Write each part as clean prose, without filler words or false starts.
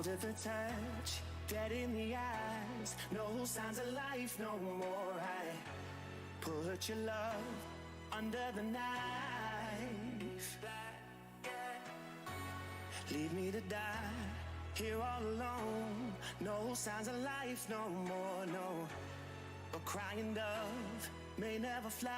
cold at the touch, dead in the eyes, no signs of life no more. I put your love under the knife. Leave me to die here all alone. No signs of life no more, no. A crying dove may never fly.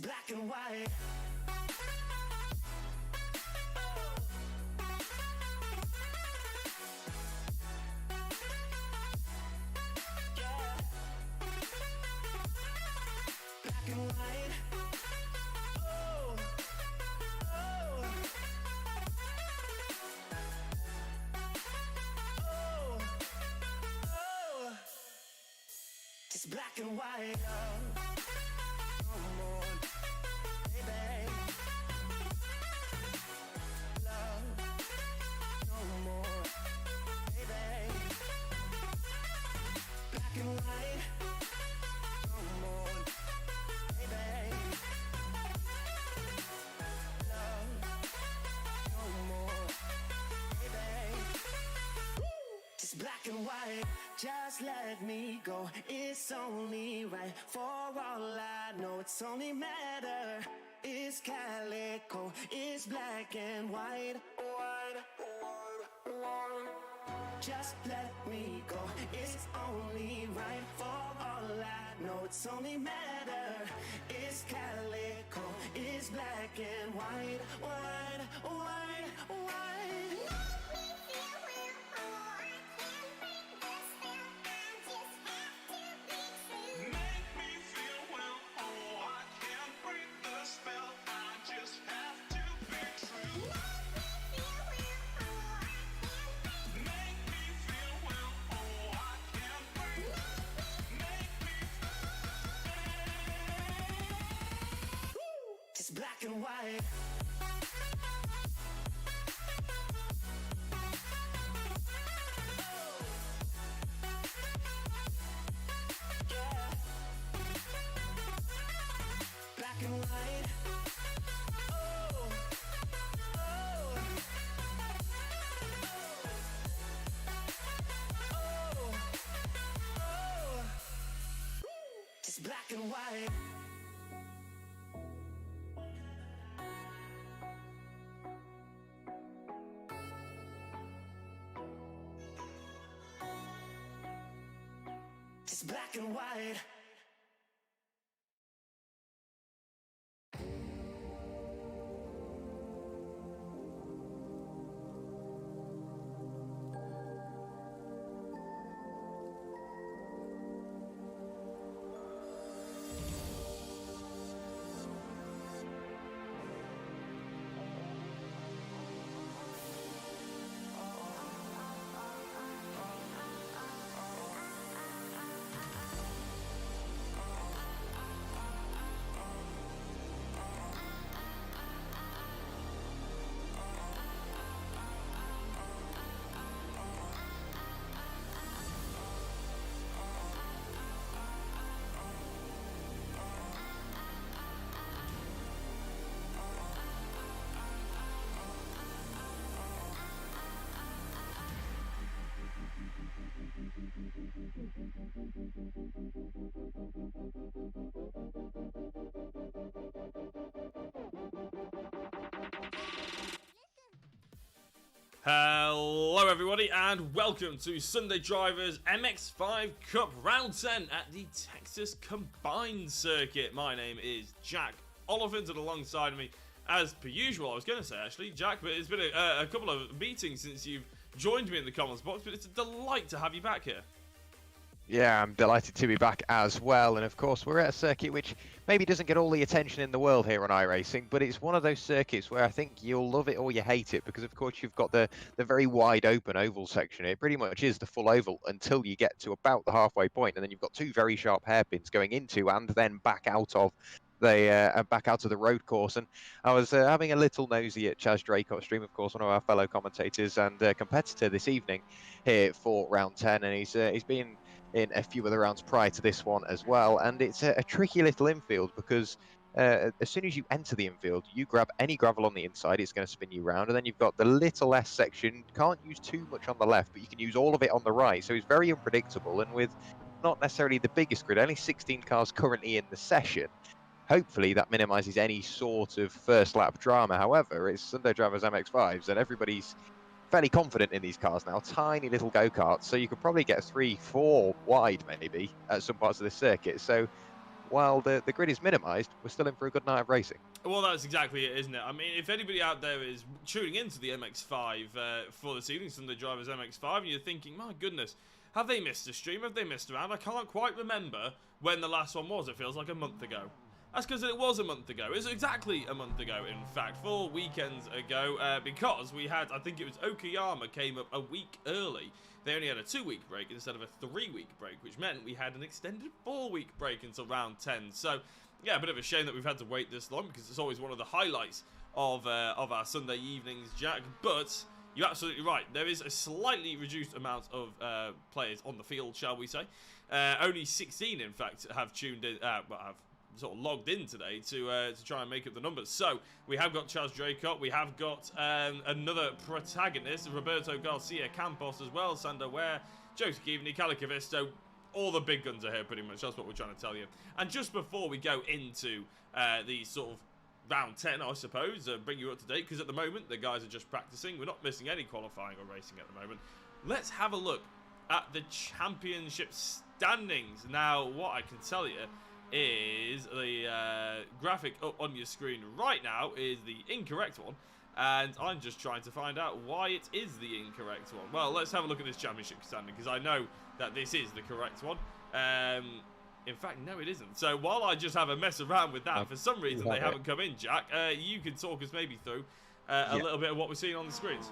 Black and white. Yeah. Black and white. Oh. Oh. Oh. Oh. Just black and white. No more. Black and white, just let me go. It's only right. For all I know, it's only matter. It's calico, it's black and white. White, white, white. Just let me go. It's only right. For all I know, it's only matter. It's calico, it's black and white. White, white, white. Black and white. Yeah. Black and white. Oh. Oh. Oh. Oh. Just black and white. It's black and white. Hello everybody and welcome to Sunday Drivers MX-5 Cup Round 10 at the Texas Combined Circuit. My name is Jack Oliphant and alongside me, as per usual, I was going to say actually, Jack, but it's been a couple of meetings since you've joined me in the comments box, but it's a delight to have you back here. Yeah, I'm delighted to be back as well. And of course, we're at a circuit which maybe doesn't get all the attention in the world here on iRacing, but it's one of those circuits where I think you'll love it or you hate it, because of course you've got the very wide open oval section. It pretty much is the full oval until you get to about the halfway point, and then you've got two very sharp hairpins going into and then back out of the road course. And I was having a little nosy at Chaz Draycott's stream, of course, one of our fellow commentators and competitor this evening here for round 10, and he's been in a few other rounds prior to this one as well. And it's a tricky little infield because as soon as you enter the infield, you grab any gravel on the inside, it's going to spin you round. And then you've got the little S section. Can't use too much on the left, but you can use all of it on the right. So it's very unpredictable. And with not necessarily the biggest grid, only 16 cars currently in the session, hopefully that minimises any sort of first lap drama. However, it's Sunday Drivers MX-5s and everybody's fairly confident in these cars now. Tiny little go-karts, so you could probably get 3-4 wide maybe at some parts of the circuit. So while the grid is minimised, we're still in for a good night of racing. Well, that's exactly it, isn't it? I mean, if anybody out there is tuning into the MX-5 for this evening, Sunday Drivers MX-5, and you're thinking, my goodness, have they missed a stream? Have they missed a round? I can't quite remember when the last one was. It feels like a month ago. That's because it was a month ago. It was exactly a month ago, in fact, 4 weekends ago, because we had, I think it was Okayama came up a week early. They only had a 2-week break instead of a 3-week break, which meant we had an extended 4-week break until round 10. So, yeah, a bit of a shame that we've had to wait this long, because it's always one of the highlights of our Sunday evenings, Jack. But you're absolutely right. There is a slightly reduced amount of players on the field, shall we say. Only 16, in fact, have tuned in, have sort of logged in today to try and make up the numbers. So we have got Chaz Draycott, we have got another protagonist, Roberto Garcia Campos as well, Sander Ware, Joe Kivney, Calikavisto. All the big guns are here pretty much. That's what we're trying to tell you. And just before we go into the sort of round 10, I suppose, bring you up to date, because at the moment the guys are just practicing. We're not missing any qualifying or racing at the moment. Let's have a look at the championship standings. Now, what I can tell you is the graphic up on your screen right now is the incorrect one, and I'm just trying to find out why it is the incorrect one. Well, let's have a look at this championship standing, because I know that this is the correct one. In fact, no, it isn't. So while I just have a mess around with that, for some reason they haven't come in, Jack. You can talk us maybe through a little bit of what we're seeing on the screens.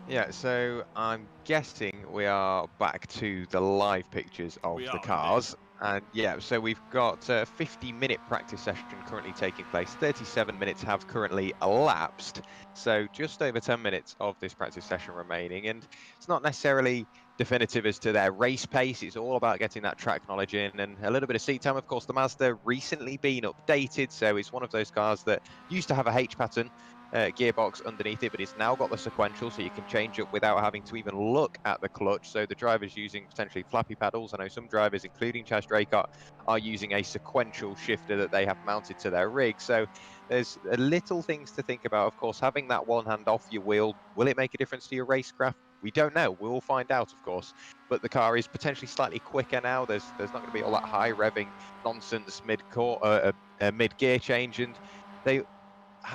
Yeah, so I'm guessing we are back to the live pictures of the cars. Indeed. And yeah, so we've got a 50-minute practice session currently taking place. 37 minutes have currently elapsed. So just over 10 minutes of this practice session remaining. And it's not necessarily definitive as to their race pace. It's all about getting that track knowledge in and a little bit of seat time. Of course, the Mazda recently been updated. So it's one of those cars that used to have a H pattern gearbox underneath it, but it's now got the sequential, so you can change up without having to even look at the clutch. So the drivers using potentially flappy paddles. I know some drivers, including Chaz Draycott, are using a sequential shifter that they have mounted to their rig. So there's little things to think about. Of course, having that one hand off your wheel, will it make a difference to your racecraft? We don't know. We'll find out, of course. But the car is potentially slightly quicker now. There's not going to be all that high revving nonsense mid-gear change, and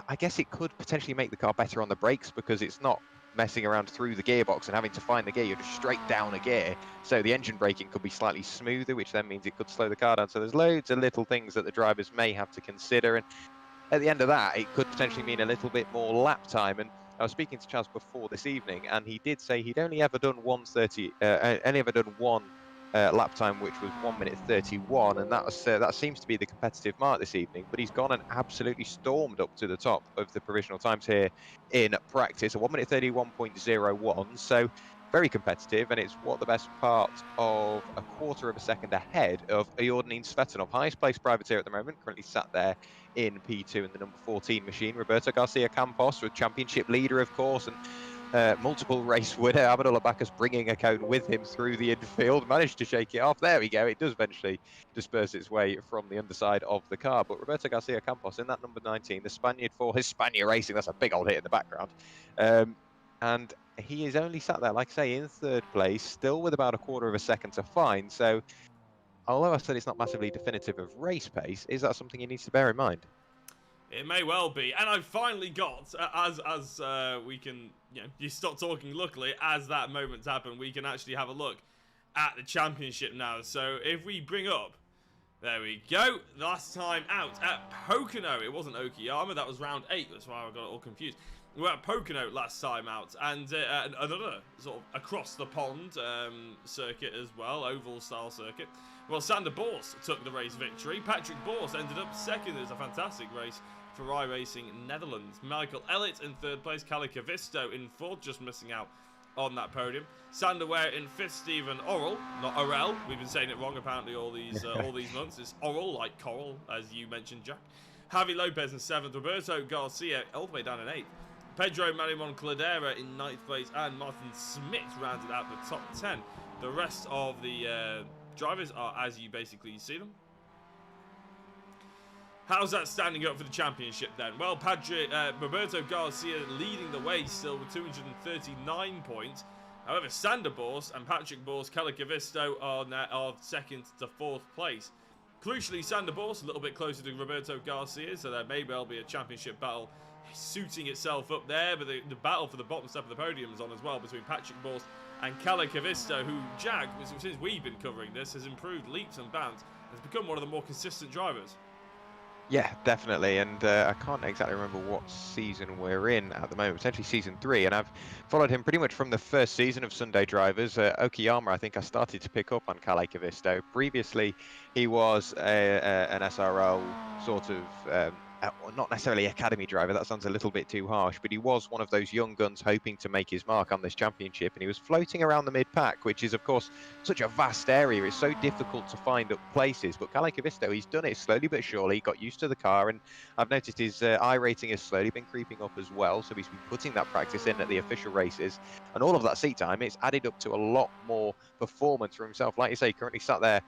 I guess it could potentially make the car better on the brakes, because it's not messing around through the gearbox and having to find the gear. You're just straight down a gear. So the engine braking could be slightly smoother, which then means it could slow the car down. So there's loads of little things that the drivers may have to consider. And at the end of that, it could potentially mean a little bit more lap time. And I was speaking to Chaz before this evening, and he did say he'd only ever done one lap time, which was 1:31, and that seems to be the competitive mark this evening. But he's gone and absolutely stormed up to the top of the provisional times here in practice, a 1:31.01. So very competitive, and it's what the best part of a quarter of a second ahead of Iordanin Svetanov, highest placed privateer at the moment, currently sat there in P2 in the number 14 machine. Roberto Garcia Campos, with championship leader, of course, and multiple race winner Abdullah Bacchus bringing a cone with him through the infield, managed to shake it off. There we go. It does eventually disperse its way from the underside of the car. But Roberto Garcia Campos in that number 19, the Spaniard for Hispania Racing. That's a big old hit in the background. And he is only sat there, like I say, in third place, still with about a quarter of a second to find. So although I said it's not massively definitive of race pace, is that something he needs to bear in mind? It may well be, and I've finally got, as we can, you stop talking, luckily, as that moment's happened, we can actually have a look at the championship now. So if we bring up, there we go, last time out at Pocono, it wasn't Okayama, that was round 8, that's why I got it all confused. We were at Pocono last time out, and another sort of across the pond circuit as well, oval style circuit. Well, Sander Boors took the race victory. Patrick Boors ended up second. It was a fantastic race for iRacing Netherlands. Michael Elliott in third place, Kalle Kavisto in fourth, just missing out on that podium. Sander Ware in fifth, Stephen Orrell, not Orell. We've been saying it wrong apparently all these months. It's Orrell, like coral, as you mentioned, Jack. Javi Lopez in seventh, Roberto Garcia all the way down in eighth. Pedro Marimon Cladera in ninth place, and Martin Smith rounded out the top 10. The rest of the drivers are as you basically see them. How's that standing up for the championship then? Well, Roberto Garcia leading the way still with 239 points. However, Sander Boors and Patrick Boors, Kalle Kavisto are second to fourth place. Crucially, Sander Boors a little bit closer to Roberto Garcia, so there may well be a championship battle suiting itself up there, but the battle for the bottom step of the podium is on as well between Patrick Boors and Kalle Kavisto, who, Jack, since we've been covering this, has improved leaps and bounds, has become one of the more consistent drivers. Yeah, definitely, and I can't exactly remember what season we're in at the moment, potentially season 3, and I've followed him pretty much from the first season of Sunday Drivers. Okayama, I think I started to pick up on Kalle Kavisto. Previously, he was an SRL sort of, not necessarily academy driver, that sounds a little bit too harsh, but he was one of those young guns hoping to make his mark on this championship, and he was floating around the mid-pack, which is, of course, such a vast area. It's so difficult to find up places, but Kalle Kavisto, he's done it slowly but surely, got used to the car, and I've noticed his I rating has slowly been creeping up as well, so he's been putting that practice in at the official races, and all of that seat time, it's added up to a lot more performance for himself. Like you say, currently sat there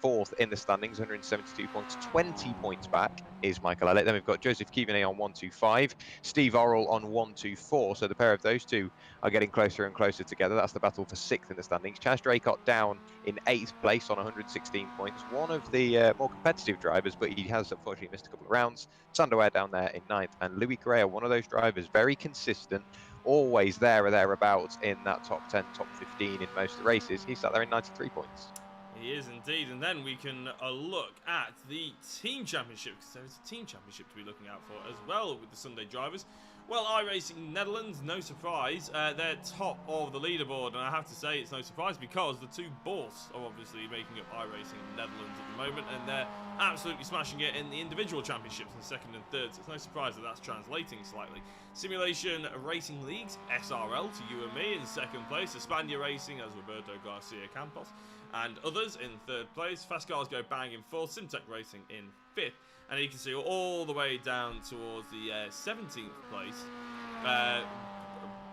fourth in the standings, 172 points, 20 points back is Michael Elliott. Then we've got Joseph Kivenet on 125, Steve Orrell on 124. So the pair of those two are getting closer and closer together. That's the battle for sixth in the standings. Chaz Draycott down in eighth place on 116 points. One of the more competitive drivers, but he has unfortunately missed a couple of rounds. Sander Ware down there in ninth, and Louis Correa, one of those drivers, very consistent, always there or thereabouts in that top 10, top 15 in most of the races. He's sat there in 93 points. He is indeed, and then we can look at the team championship, because there is a team championship to be looking out for as well with the Sunday drivers. Well, iRacing Netherlands, no surprise, they're top of the leaderboard, and I have to say it's no surprise because the two Boors are obviously making up iRacing Netherlands at the moment, and they're absolutely smashing it in the individual championships in second and third, so it's no surprise that that's translating slightly. Simulation Racing Leagues, SRL to you and me in second place, Espana Racing as Roberto Garcia Campos, and others in third place. Fast Cars Go Bang in fourth, Simtech Racing in fifth, and you can see all the way down towards the 17th place,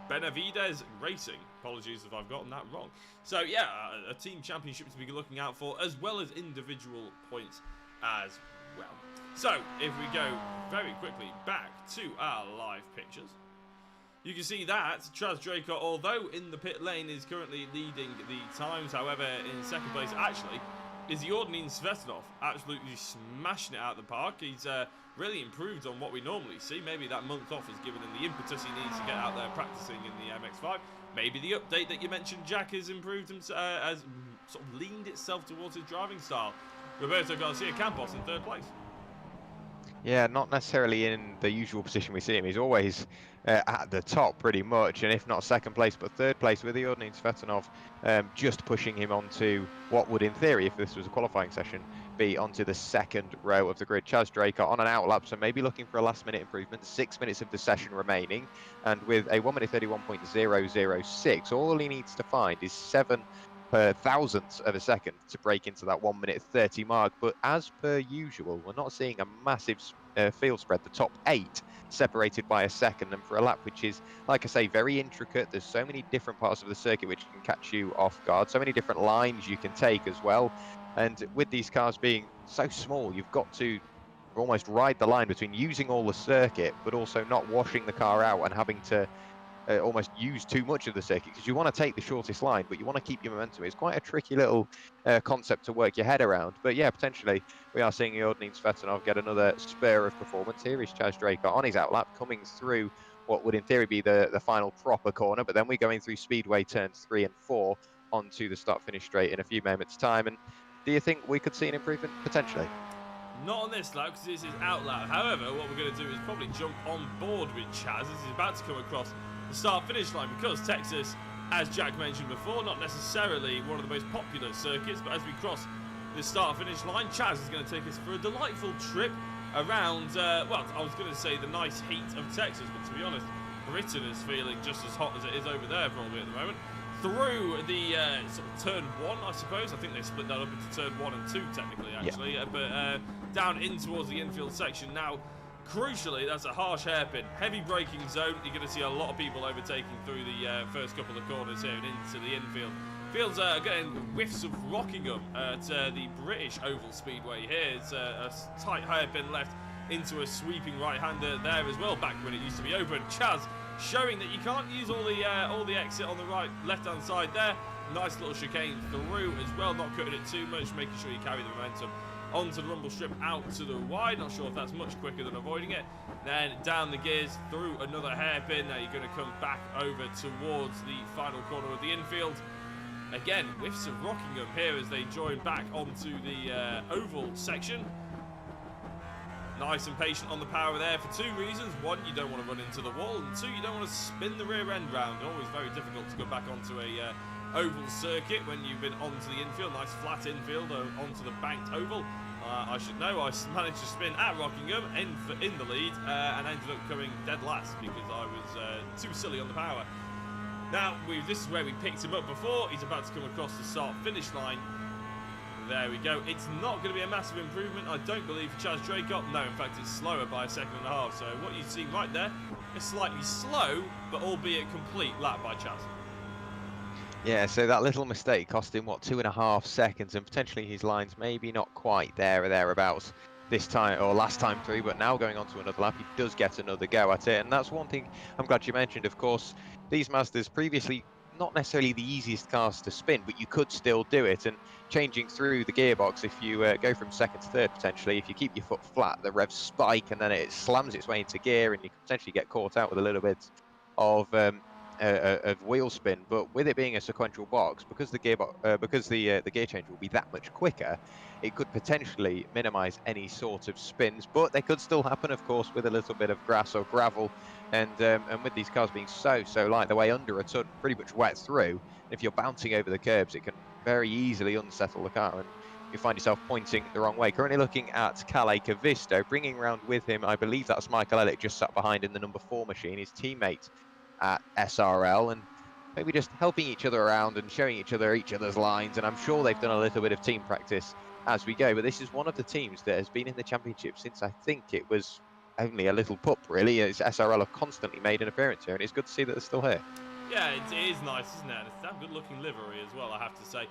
Benavides Racing. Apologies if I've gotten that wrong. So yeah, a team championship to be looking out for, as well as individual points as well. So if we go very quickly back to our live pictures, you can see that Chaz Draycott, although in the pit lane, is currently leading the times. However, in second place, actually, is Jordan Svetanov, absolutely smashing it out of the park. He's really improved on what we normally see. Maybe that month off has given him the impetus he needs to get out there practicing in the MX-5. Maybe the update that you mentioned, Jack, has improved him, has sort of leaned itself towards his driving style. Roberto Garcia Campos in third place. Yeah, not necessarily in the usual position we see him. He's always at the top pretty much, and if not second place, but third place with Jordan Svetanov just pushing him onto what would, in theory, if this was a qualifying session, be onto the second row of the grid. Chaz Draycott on an outlap, so maybe looking for a last-minute improvement. 6 minutes of the session remaining, and with a 1 minute 31.006, all he needs to find is 7 thousandths of a second to break into that 1 minute 30 mark. But as per usual, we're not seeing a massive field spread. The top 8 separated by a second, and for a lap which is, like I say, very intricate. There's so many different parts of the circuit which can catch you off guard, so many different lines you can take as well. And with these cars being so small, you've got to almost ride the line between using all the circuit but also not washing the car out and having to almost use too much of the circuit, because you want to take the shortest line but you want to keep your momentum. It's quite a tricky little concept to work your head around. But yeah, potentially we are seeing Jordan Svetanov get another spur of performance. Here is Chaz Draycott on his outlap, coming through what would in theory be the final proper corner, but then we're going through speedway turns 3 and 4. onto the start-finish straight in a few moments' time. And do you think we could see an improvement potentially? Not on this lap, because this is out lap. However, what we're going to do is probably jump on board with Chaz as he's about to come across the start-finish line, because Texas, as Jack mentioned before, not necessarily one of the most popular circuits, but as we cross the start-finish line, Chaz is going to take us for a delightful trip around, well, I was going to say the nice heat of Texas, but to be honest, Britain is feeling just as hot as it is over there probably at the moment. Through the sort of turn 1, I suppose. I think they split that up into turn 1 and 2 technically, actually. Yeah. But down in towards the infield section. Now, crucially, that's a harsh hairpin. Heavy braking zone. You're going to see a lot of people overtaking through the first couple of corners here and into the infield. Fields are getting whiffs of Rockingham at the British Oval Speedway here. It's a tight hairpin left into a sweeping right-hander there as well, back when it used to be open. Chaz showing that you can't use all the exit on the left-hand side there. Nice little chicane through as well, not cutting it too much, making sure you carry the momentum onto the rumble strip out to the wide. Not sure if that's much quicker than avoiding it. Then down the gears through another hairpin. Now you're going to come back over towards the final corner of the infield. Again, whiffs of Rockingham here as they join back onto the oval section. Nice and patient on the power there for two reasons. One, you don't want to run into the wall, and two, you don't want to spin the rear end round. Always very difficult to go back onto a oval circuit when you've been onto the infield. Nice flat infield onto the banked oval. I should know, I managed to spin at Rockingham in the lead and ended up coming dead last because I was too silly on the power. Now, this is where we picked him up before. He's about to come across the start-finish line. There we go. It's not going to be a massive improvement, I don't believe, for Chaz Draycott. No, in fact, it's slower by 1.5 seconds. So what you see right there is slightly slow, but albeit complete lap by Chaz. Yeah, so that little mistake cost him, what, 2.5 seconds, and potentially his line's maybe not quite there or thereabouts this time, or last time through, but now going on to another lap, he does get another go at it. And that's one thing I'm glad you mentioned. Of course, these Mazdas previously, not necessarily the easiest cars to spin, but you could still do it. And changing through the gearbox, if you go from second to third, potentially, if you keep your foot flat, the revs spike and then it slams its way into gear and you can potentially get caught out with a little bit of wheel spin. But with it being a sequential box, because the gearbox, because the gear change will be that much quicker, it could potentially minimize any sort of spins, but they could still happen, of course, with a little bit of grass or gravel. And with these cars being so light, the way under a ton, pretty much wet through, if you're bouncing over the curbs, it can very easily unsettle the car and you find yourself pointing the wrong way. Currently looking at Calais Cavisto, bringing round with him, I believe that's Michael Elliott, just sat behind in the number 4 machine, his teammate at SRL, and maybe just helping each other around and showing each other's lines. And I'm sure they've done a little bit of team practice as we go, but this is one of the teams that has been in the championship since I think it was only a little pup, really. It's SRL have constantly made an appearance here, and it's good to see that they're still here. Yeah, it is nice, isn't it? It's that good-looking livery as well, I have to say.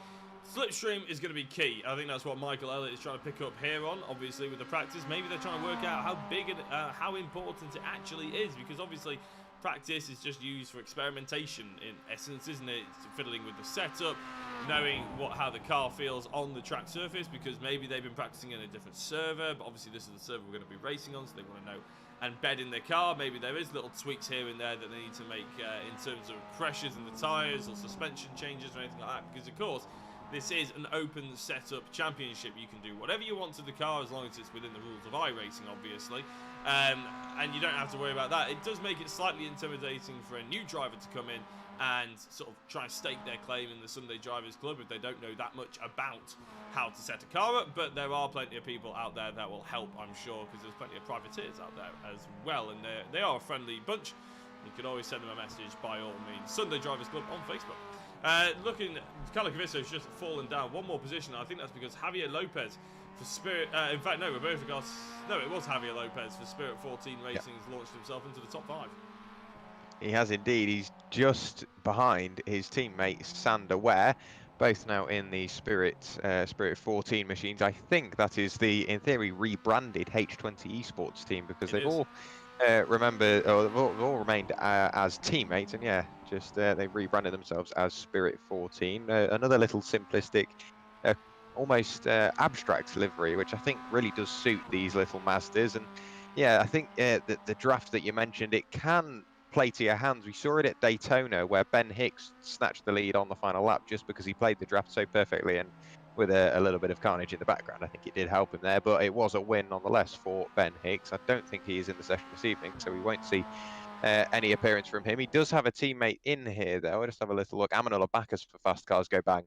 Slipstream is going to be key. I think that's what Michael Elliott is trying to pick up here on, obviously, with the practice. Maybe they're trying to work out how big and how important it actually is, because obviously practice is just used for experimentation in essence, isn't it? It's fiddling with the setup, knowing how the car feels on the track surface, because maybe they've been practicing in a different server, but obviously this is the server we're going to be racing on, so they want to know and bed in their car. Maybe there is little tweaks here and there that they need to make in terms of pressures in the tyres or suspension changes or anything like that, because of course this is an open setup championship. You can do whatever you want to the car as long as it's within the rules of iRacing, obviously. And you don't have to worry about that. It does make it slightly intimidating for a new driver to come in and sort of try and stake their claim in the Sunday Drivers Club if they don't know that much about how to set a car up. But there are plenty of people out there that will help, I'm sure, because there's plenty of privateers out there as well. And they are a friendly bunch. You can always send them a message by all means. Sunday Drivers Club on Facebook. Looking, Calais Cavisto's just fallen down one more position. I think that's because Javier Lopez for Spirit. In fact, no, Roberto Garcia. No, it was Javier Lopez for Spirit 14 Racing has launched himself into the top 5. He has indeed. He's just behind his teammate Sander Ware, both now in the Spirit 14 machines. I think that is the, in theory, rebranded H20 Esports team, because they've all they've all remained as teammates, and yeah, just they've rebranded themselves as Spirit 14. Another little simplistic, almost abstract livery, which I think really does suit these little Mazdas. And yeah, I think the draft that you mentioned, it can play to your hands. We saw it at Daytona where Ben Hicks snatched the lead on the final lap just because he played the draft so perfectly, and with a little bit of carnage in the background, I think it did help him there, but it was a win nonetheless for Ben Hicks. I don't think he is in the session this evening, so we won't see any appearance from him. He does have a teammate in here, though. I'll just have a little look. Amanullah Bacchus for Fast Cars Go Bang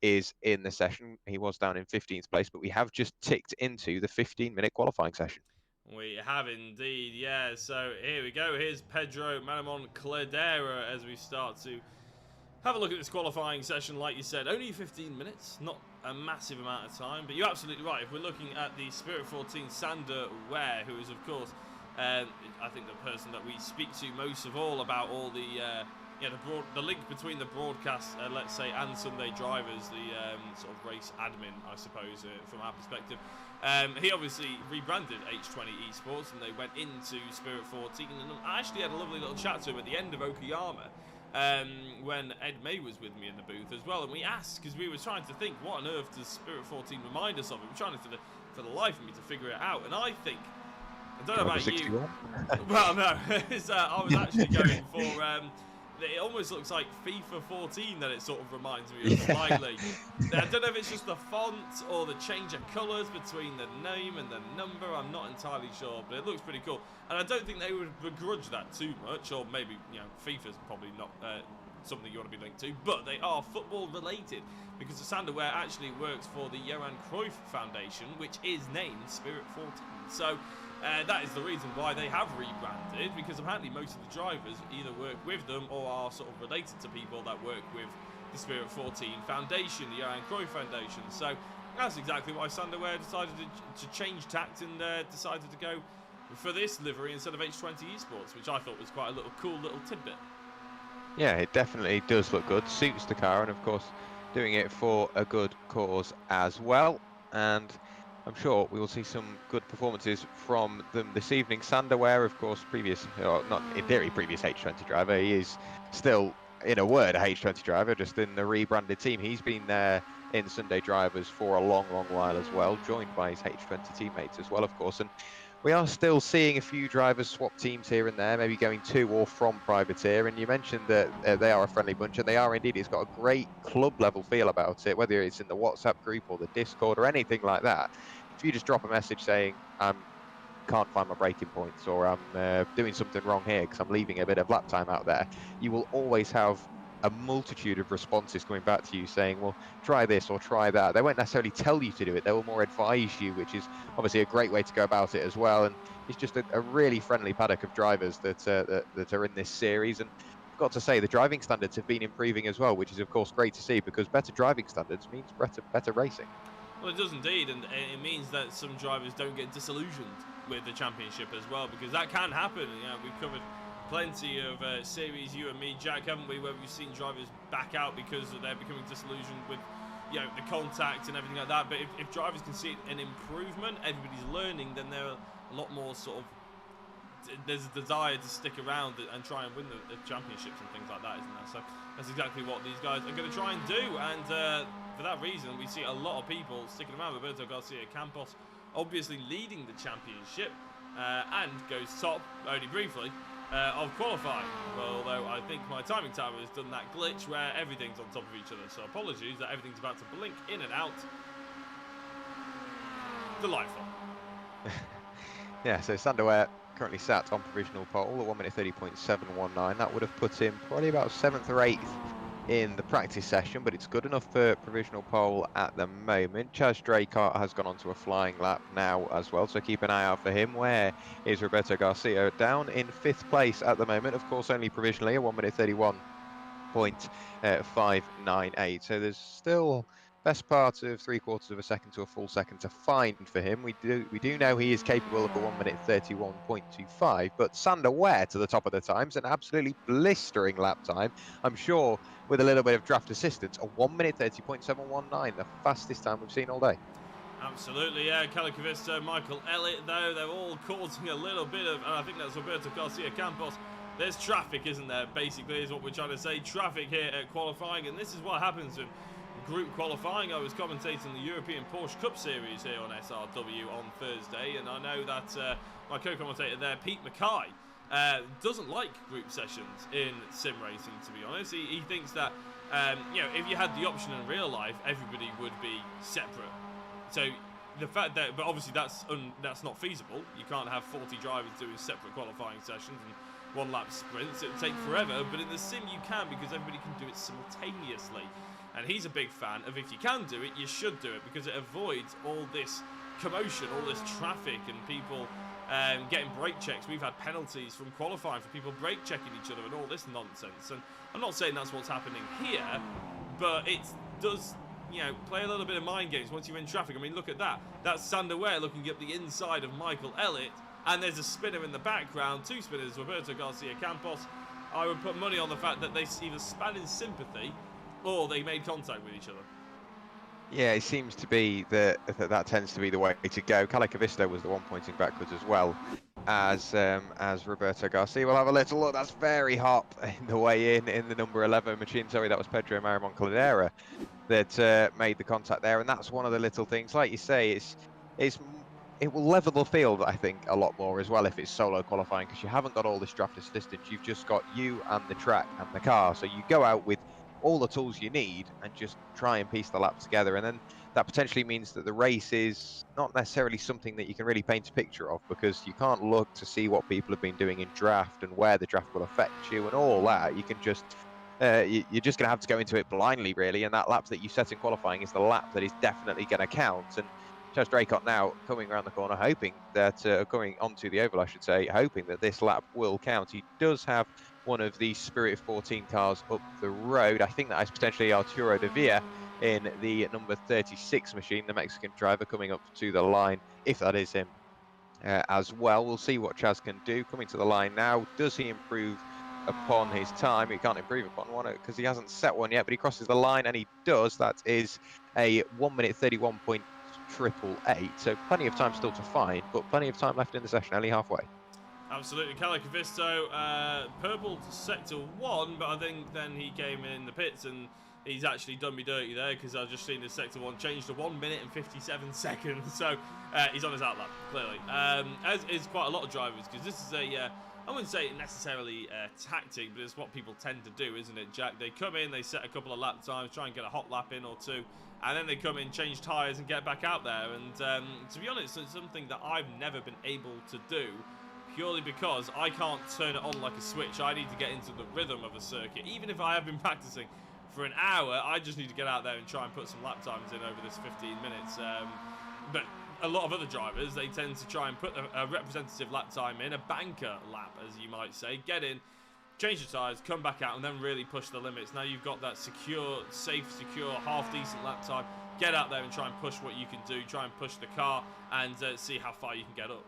is in the session. He was down in 15th place, but we have just ticked into the 15-minute qualifying session. We have indeed, yeah. So here we go. Here's Pedro Manamon Cladera as we start to have a look at this qualifying session. Like you said, only 15 minutes, not a massive amount of time, but you're absolutely right. If we're looking at the Spirit 14 Sander Ware, who is, of course, I think the person that we speak to most of all about all the the link between the broadcast, let's say, and Sunday drivers, the sort of race admin, I suppose, from our perspective. He obviously rebranded H20 Esports, and they went into Spirit 14. And I actually had a lovely little chat to him at the end of Okayama, when Ed May was with me in the booth as well. And we asked, because we were trying to think, what on earth does Spirit 14 remind us of? We were trying for the life of me to figure it out. And I think, I don't know about you. Well, no, I was actually going for. It almost looks like FIFA 14 that it sort of reminds me of slightly. I don't know if it's just the font or the change of colours between the name and the number. I'm not entirely sure, but it looks pretty cool. And I don't think they would begrudge that too much, or maybe, FIFA's probably not something you want to be linked to, but they are football related because the Sander Ware actually works for the Johan Cruyff Foundation, which is named Spirit 14. So that is the reason why they have rebranded, because apparently most of the drivers either work with them or are sort of related to people that work with the Spirit 14 Foundation, the Johan Cruyff Foundation. So that's exactly why Sander Ware decided to change tact and decided to go for this livery instead of H20 Esports, which I thought was quite a cool little tidbit. Yeah, it definitely does look good, suits the car, and of course doing it for a good cause as well. And I'm sure we will see some good performances from them this evening. Sander Ware, of course, not in theory previous H20 driver. He is still, in a word, a H20 driver, just in the rebranded team. He's been there in Sunday drivers for a long, long while as well, joined by his H20 teammates as well, of course. And we are still seeing a few drivers swap teams here and there, maybe going to or from privateer. And you mentioned that they are a friendly bunch, and they are indeed. It's got a great club level feel about it, whether it's in the WhatsApp group or the Discord or anything like that. If you just drop a message saying, can't find my braking points, or I'm doing something wrong here because I'm leaving a bit of lap time out there, you will always have a multitude of responses coming back to you saying, well, try this or try that. They won't necessarily tell you to do it, they will more advise you, which is obviously a great way to go about it as well. And it's just a really friendly paddock of drivers that are in this series. And I've got to say, the driving standards have been improving as well, which is of course great to see, because better driving standards means better racing. Well, it does indeed, and it means that some drivers don't get disillusioned with the championship as well, because that can happen. We've covered plenty of series, you and me, Jack, haven't we, where we've seen drivers back out because they're becoming disillusioned with the contact and everything like that. But if drivers can see an improvement, everybody's learning, then they're a lot more sort of, there's a desire to stick around and try and win the championships and things like that, isn't there? So that's exactly what these guys are going to try and do, and for that reason we see a lot of people sticking around. Roberto Garcia Campos obviously leading the championship and goes top, only briefly, of qualifying. Well, although I think my timing tower has done that glitch where everything's on top of each other, so apologies that everything's about to blink in and out. Delightful. Yeah, so Sander Ware currently sat on provisional pole at 1:30.719. That would have put him probably about 7th or 8th in the practice session, but it's good enough for provisional pole at the moment. Chaz Draycott has gone on to a flying lap now as well, so keep an eye out for him. Where is Roberto Garcia? Down in 5th place at the moment, of course only provisionally, at 1:31.598. So there's still best part of 3/4 of a second to a full second to find for him. We do know he is capable of a 1:31.25, but Sander Ware to the top of the times, an absolutely blistering lap time. I'm sure with a little bit of draft assistance, a 1:30.719, the fastest time we've seen all day. Absolutely, yeah. Calicavisto, Michael Elliott, though, they're all causing a little bit of, and I think that's Roberto Garcia Campos. There's traffic, isn't there? Basically, is what we're trying to say. Traffic here at qualifying, and this is what happens in group qualifying. I was commentating the European Porsche Cup Series here on SRW on Thursday, and I know that my co-commentator there, Pete Mackay, doesn't like group sessions in sim racing, to be honest. He thinks that, you know, if you had the option in real life, everybody would be separate. So the fact that, but obviously that's not feasible. You can't have 40 drivers doing separate qualifying sessions and one-lap sprints. It would take forever, but in the sim you can, because everybody can do it simultaneously. And he's a big fan of, if you can do it, you should do it, because it avoids all this commotion, all this traffic, and people getting brake checks. We've had penalties from qualifying for people brake checking each other and all this nonsense. And I'm not saying that's what's happening here, but it does, you know, play a little bit of mind games once you're in traffic. I mean, look at that. That's Sander Ware looking up the inside of Michael Elliott, and there's a spinner in the background. Two spinners, Roberto Garcia Campos. I would put money on the fact that they either span in sympathy or they made contact with each other. Yeah, it seems to be that tends to be the way to go. Calicavisto was the one pointing backwards as well as Roberto Garcia. We'll have a little look. That's very hot in the way in the number 11 machine. Sorry, that was Pedro Marimon Cladera that made the contact there. And that's one of the little things, like you say, it will level the field, I think, a lot more as well if it's solo qualifying, because you haven't got all this draft assistance. You've just got you and the track and the car. So you go out with all the tools you need and just try and piece the lap together. And then that potentially means that the race is not necessarily something that you can really paint a picture of, because you can't look to see what people have been doing in draft and where the draft will affect you and all that. You can just you're just going to have to go into it blindly, really, and that lap that you set in qualifying is the lap that is definitely going to count. And Chaz Draycott now coming around the corner, hoping that, coming onto the oval, I should say, hoping that this lap will count. He does have one of the Spirit 14 cars up the road. I think that is potentially Arturo de Villa in the number 36 machine, the Mexican driver, coming up to the line, if that is him as well. We'll see what Chaz can do. Coming to the line now, does he improve upon his time? He can't improve upon one because he hasn't set one yet, but he crosses the line and he does. That is a 1 minute 31.888, so plenty of time still to find, but plenty of time left in the session, only halfway. Absolutely. Calicavisto purple to sector 1, but I think then he came in the pits and he's actually done me dirty there, because I've just seen the sector 1 change to 1 minute and 57 seconds, so he's on his outlap, clearly. As is quite a lot of drivers, because this is a I wouldn't say necessarily tactic, but it's what people tend to do, isn't it, Jack? They come in, they set a couple of lap times, try and get a hot lap in or two, and then they come in, change tyres and get back out there. And to be honest, it's something that I've never been able to do, purely because I can't turn it on like a switch. I need to get into the rhythm of a circuit. Even if I have been practicing for an hour, I just need to get out there and try and put some lap times in over this 15 minutes. But a lot of other drivers, they tend to try and put a representative lap time in, a banker lap, as you might say, get in, change the tyres, come back out, and then really push the limits. Now you've got that secure, safe, secure, half-decent lap time. Get out there and try and push what you can do, try and push the car, and see how far you can get up.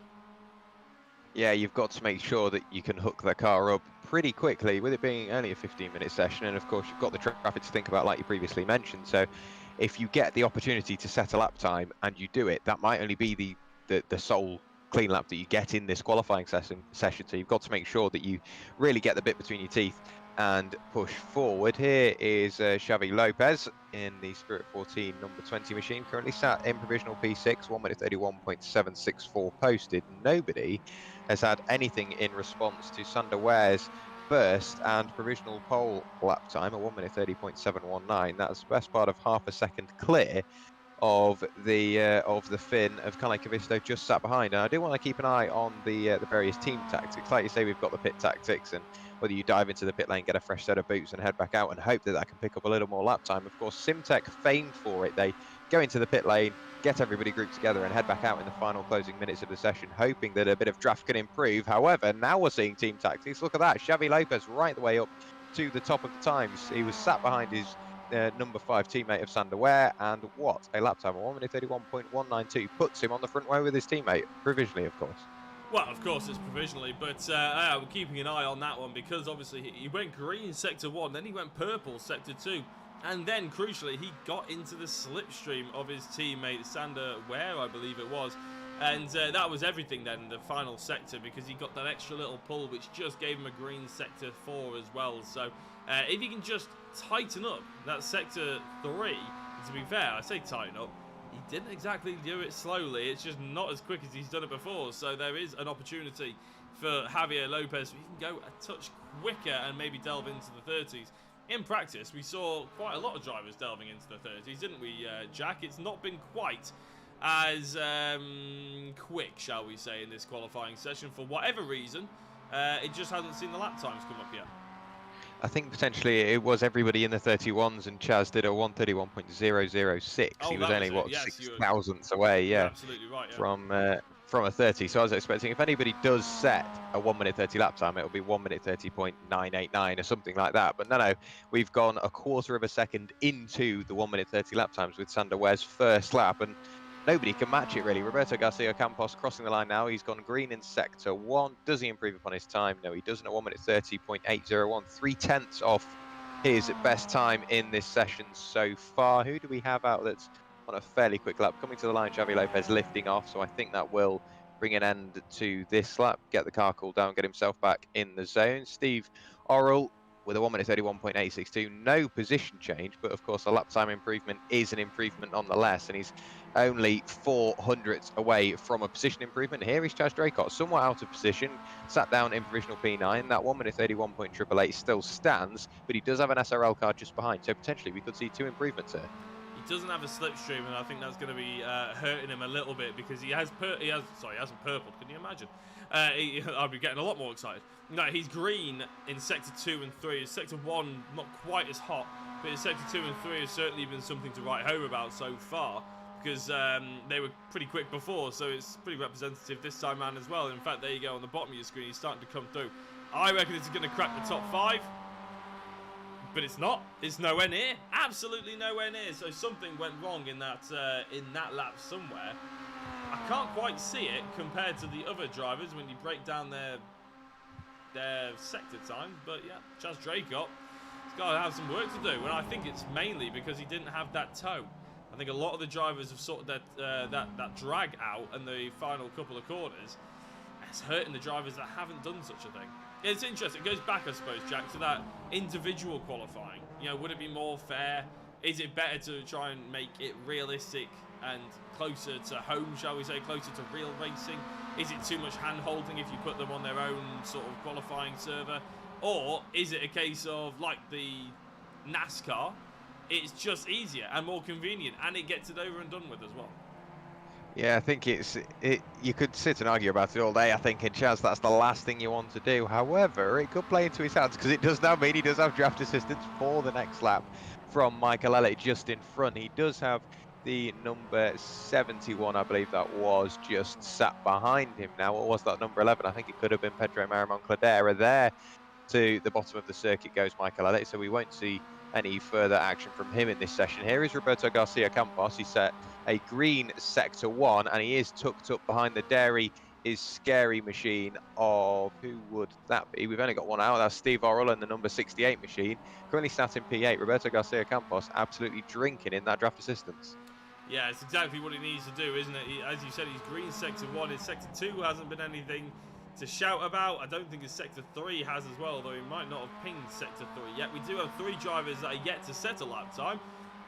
Yeah, you've got to make sure that you can hook the car up pretty quickly, with it being only a 15-minute session, and of course you've got the traffic to think about, like you previously mentioned. So if you get the opportunity to set a lap time and you do it, that might only be the sole clean lap that you get in this qualifying session. So you've got to make sure that you really get the bit between your teeth and push forward. Here is Xavi Lopez in the Spirit 14 number 20 machine, currently sat in provisional P6, 1 minute 31.764 posted. Nobody has had anything in response to Sander Ware's first and provisional pole lap time, a 1 minute 30.719. That's the best part of half a second clear of the fin of Calicavisto, just sat behind. And I do want to keep an eye on the various team tactics. Like you say, we've got the pit tactics, and whether you dive into the pit lane, get a fresh set of boots and head back out and hope that that can pick up a little more lap time. Of course, Simtech famed for it. They go into the pit lane, get everybody grouped together and head back out in the final closing minutes of the session, hoping that a bit of draft can improve. However, now we're seeing team tactics. Look at that, Xavi Lopez right the way up to the top of the times. He was sat behind his number 5 teammate of Sander Ware, and what a lap time, 1 minute 31.192, puts him on the front row with his teammate, provisionally of course. Well, of course it's provisionally, but we're keeping an eye on that one, because obviously he went green sector 1, then he went purple sector 2, and then crucially he got into the slipstream of his teammate Sander Ware, I believe it was, and that was everything then in the final sector, because he got that extra little pull which just gave him a green sector 4 as well. So if you can just tighten up that sector 3, to be fair, I say tighten up, he didn't exactly do it slowly, it's just not as quick as he's done it before, so there is an opportunity for Javier Lopez to even go a touch quicker and maybe delve into the 30s. In practice, we saw quite a lot of drivers delving into the 30s, didn't we, Jack? It's not been quite as quick, shall we say, in this qualifying session. For whatever reason, it just hasn't seen the lap times come up yet. I think potentially it was everybody in the 31s, and Chaz did a 1:31.006. Oh, he was only, what, yes, 6 thousandths away, yeah, absolutely right, yeah, from a 30. So I was expecting if anybody does set a 1:30 lap time, it'll be 1:30.989 or something like that. But no, we've gone a quarter of a second into the 1:30 lap times with Sander Were's first lap, and nobody can match it really. Roberto Garcia Campos crossing the line now. He's gone green in sector 1. Does he improve upon his time? No, he doesn't. At 1:30.801, 3/10 off his best time in this session so far. Who do we have out that's on a fairly quick lap? Coming to the line, Xavi Lopez lifting off, so I think that will bring an end to this lap, get the car cooled down, get himself back in the zone. Steve Orrell with a 1:31.862, no position change, but of course a lap time improvement is an improvement nonetheless, and he's only 400ths away from a position improvement. Here is Chaz Draycott, somewhat out of position, sat down in provisional P9. That 1:31.888 still stands, but he does have an SRL car just behind, so potentially we could see 2 improvements here. He doesn't have a slipstream, and I think that's going to be hurting him a little bit, because he hasn't purpled. Can you imagine? I'll be getting a lot more excited. No, he's green in sector 2 and 3. His sector 1 not quite as hot, but his sector 2 and 3 has certainly been something to write home about so far, because they were pretty quick before, so it's pretty representative this time around as well. In fact, there you go on the bottom of your screen. He's starting to come through. I reckon it's going to crack the top 5. But it's not. It's nowhere near. Absolutely nowhere near. So something went wrong in that lap somewhere. I can't quite see it compared to the other drivers when you break down their sector times. But yeah, Chaz Draycott, he's got to have some work to do. And I think it's mainly because he didn't have that toe. I think a lot of the drivers have sorted that drag out in the final couple of corners. It's hurting the drivers that haven't done such a thing. It's interesting. It goes back, I suppose, Jack, to that individual qualifying. You know, would it be more fair? Is it better to try and make it realistic and closer to home, shall we say, closer to real racing? Is it too much hand-holding if you put them on their own sort of qualifying server? Or is it a case of, like the NASCAR, it's just easier and more convenient, and it gets it over and done with as well? Yeah, I think you could sit and argue about it all day, I think, and Chaz, that's the last thing you want to do. However, it could play into his hands, because it does now mean he does have draft assistance for the next lap from Michael Elliott just in front. He does have the number 71, I believe that was, just sat behind him now. What was that, number 11? I think it could have been Pedro Marimon Cladera. There to the bottom of the circuit goes Michael Elliott, so we won't see any further action from him in this session. Here is Roberto Garcia Campos. He set a green sector 1, and he is tucked up behind the dairy, his scary machine of, who would that be? We've only got one out. That's Steve Orrell and the number 68 machine. Currently sat in P8. Roberto Garcia Campos absolutely drinking in that draft assistance. Yeah, it's exactly what he needs to do, isn't it? As you said, he's green sector 1. His sector 2 hasn't been anything to shout about. I don't think his sector 3 has as well, though he might not have pinged sector 3 yet. We do have 3 drivers that are yet to set a lap time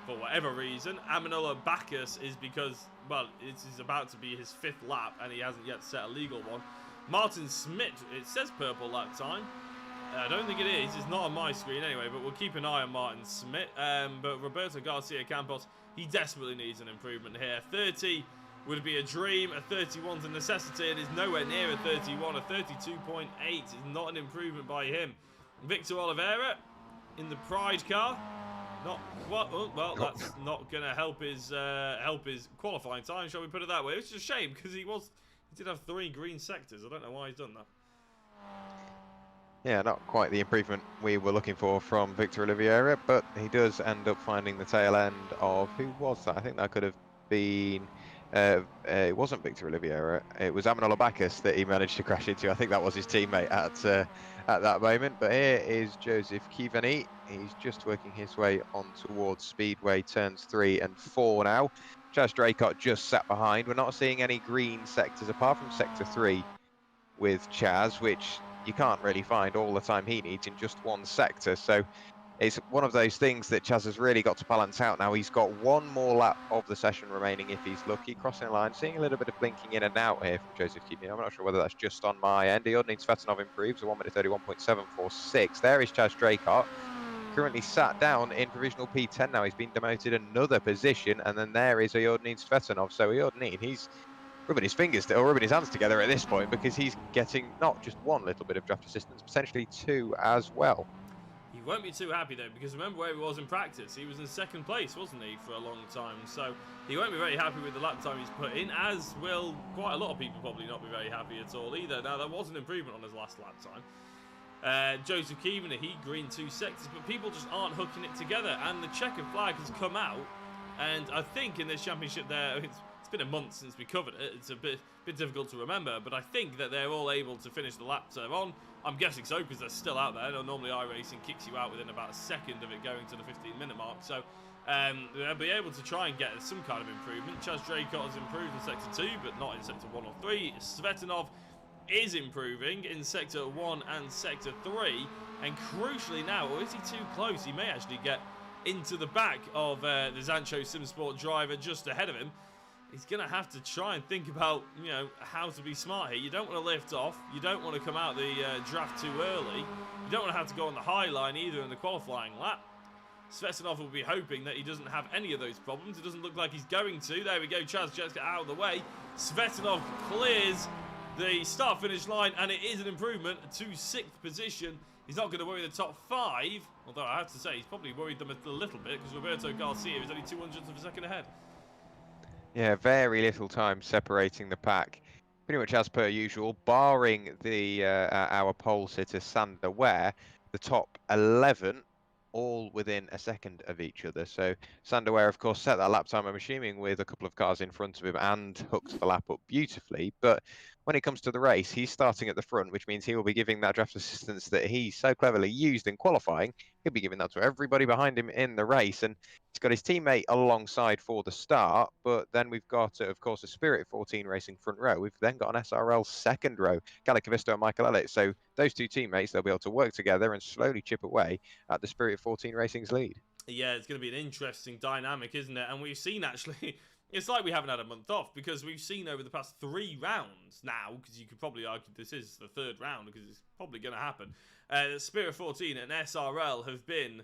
for whatever reason. Amanolo Bacchus is because, well, it's about to be his 5th lap and he hasn't yet set a legal one. Martin Smith, it says purple lap time. I don't think it is. It's not on my screen anyway, but we'll keep an eye on Martin Smith. But Roberto Garcia Campos, he desperately needs an improvement here. 30 would be a dream, a 31's a necessity, and is nowhere near a 31. A 32.8 is not an improvement by him. Victor Oliveira in the Pride car. Not what? Well, that's not going to help his qualifying time, shall we put it that way? It's just a shame because he did have 3 green sectors. I don't know why he's done that. Yeah, not quite the improvement we were looking for from Victor Oliveira, but he does end up finding the tail end of, who was that? I think that could have been. It wasn't Victor Oliveira. It was Amanolo Bacchus that he managed to crash into. I think that was his teammate at that moment. But here is Joseph Kivani. He's just working his way on towards Speedway turns 3 and 4 now. Chaz Draycott just sat behind. We're not seeing any green sectors apart from sector 3 with Chaz, which you can't really find all the time he needs in just one sector. So it's one of those things that Chaz has really got to balance out now. He's got one more lap of the session remaining if he's lucky. Crossing the line, seeing a little bit of blinking in and out here from Joseph Keeping. I'm not sure whether that's just on my end. Iordaný Svetanov improves a 1 minute 31.746. There is Chaz Draycott, currently sat down in provisional P10 now. He's been demoted another position, and then there is Iordaný Svetanov. So Iordaný, he's rubbing his fingers or rubbing his hands together at this point, because he's getting not just one little bit of draft assistance, potentially two as well. He won't be too happy though, because remember where he was in practice. He was in second place, wasn't he, for a long time? So he won't be very happy with the lap time he's put in, as will quite a lot of people probably not be very happy at all either. Now, there was an improvement on his last lap time. Joseph Keevan, he greened 2 sectors, but people just aren't hooking it together, and the checkered flag has come out. And I think in this championship there, it's been a month since we covered it. It's a bit difficult to remember, but I think that they're all able to finish the lap time on. I'm guessing so, because they're still out there. Normally iRacing kicks you out within about a second of it going to the 15-minute mark. So they'll be able to try and get some kind of improvement. Chaz Draycott has improved in Sector 2, but not in Sector 1 or 3. Svetanov is improving in Sector 1 and Sector 3. And crucially now, or is he too close? He may actually get into the back of the Zancho Simsport driver just ahead of him. He's going to have to try and think about, you know, how to be smart here. You don't want to lift off. You don't want to come out the draft too early. You don't want to have to go on the high line either in the qualifying lap. Svetanov will be hoping that he doesn't have any of those problems. It doesn't look like he's going to. There we go. Chaz just get out of the way. Svetanov clears the start-finish line, and it is an improvement to 6th position. He's not going to worry the top 5, although I have to say he's probably worried them a little bit, because Roberto Garcia is only 200ths of a second ahead. Yeah, very little time separating the pack. Pretty much as per usual, barring the our pole sitter Sander Ware, the top 11 all within a second of each other. So Sander Ware, of course, set that lap time, I'm assuming, with a couple of cars in front of him and hooked the lap up beautifully. But when it comes to the race, he's starting at the front, which means he will be giving that draft assistance that he so cleverly used in qualifying. He'll be giving that to everybody behind him in the race, and he's got his teammate alongside for the start. But then we've got, of course, a Spirit 14 Racing front row. We've then got an SRL second row, Kalle Kavisto and Michael Elliott. So those two teammates, they'll be able to work together and slowly chip away at the Spirit 14 Racing's lead. Yeah, it's going to be an interesting dynamic, isn't it? And we've seen, actually, it's like we haven't had a month off, because we've seen over the past 3 rounds now, because you could probably argue this is the 3rd round, because it's probably going to happen. Spirit 14 and SRL have been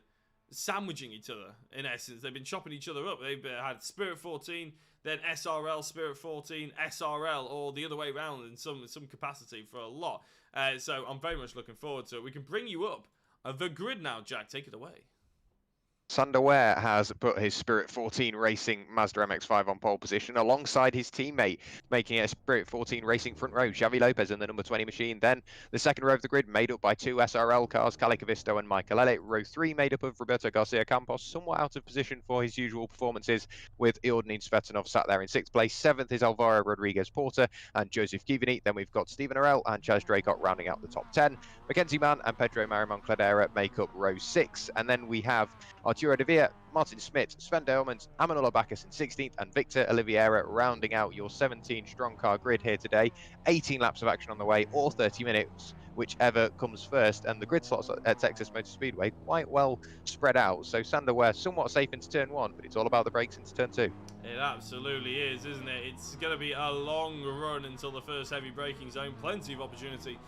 sandwiching each other, in essence. They've been chopping each other up. They've had Spirit 14, then SRL, Spirit 14, SRL, or the other way around in some capacity for a lot. So I'm very much looking forward to it. We can bring you up the grid now, Jack. Take it away. Sander Ware has put his Spirit 14 Racing Mazda MX-5 on pole position alongside his teammate, making it a Spirit 14 Racing front row, Xavi Lopez in the number 20 machine. Then the second row of the grid made up by 2 SRL cars, Kalle Kavisto and Michael Elliott. Row 3 made up of Roberto Garcia Campos, somewhat out of position for his usual performances, with Iordaný Svetanov sat there in 6th place. 7th is Alvaro Rodriguez Porter and Joseph Keevan. Then we've got Stephen Arell and Chaz Draycott rounding out the top 10. Mackenzie Mann and Pedro Marimon Cladera make up row 6. And then we have Arturo De Villa, Martin Smith, Sven Delmans, Amanolo Bacchus in 16th, and Victor Oliveira rounding out your 17 strong car grid here today. 18 laps of action on the way, or 30 minutes, whichever comes first. And the grid slots at Texas Motor Speedway quite well spread out. So Sander Ware somewhat safe into turn 1, but it's all about the brakes into turn 2. It absolutely is, isn't it? It's going to be a long run until the first heavy braking zone. Plenty of opportunity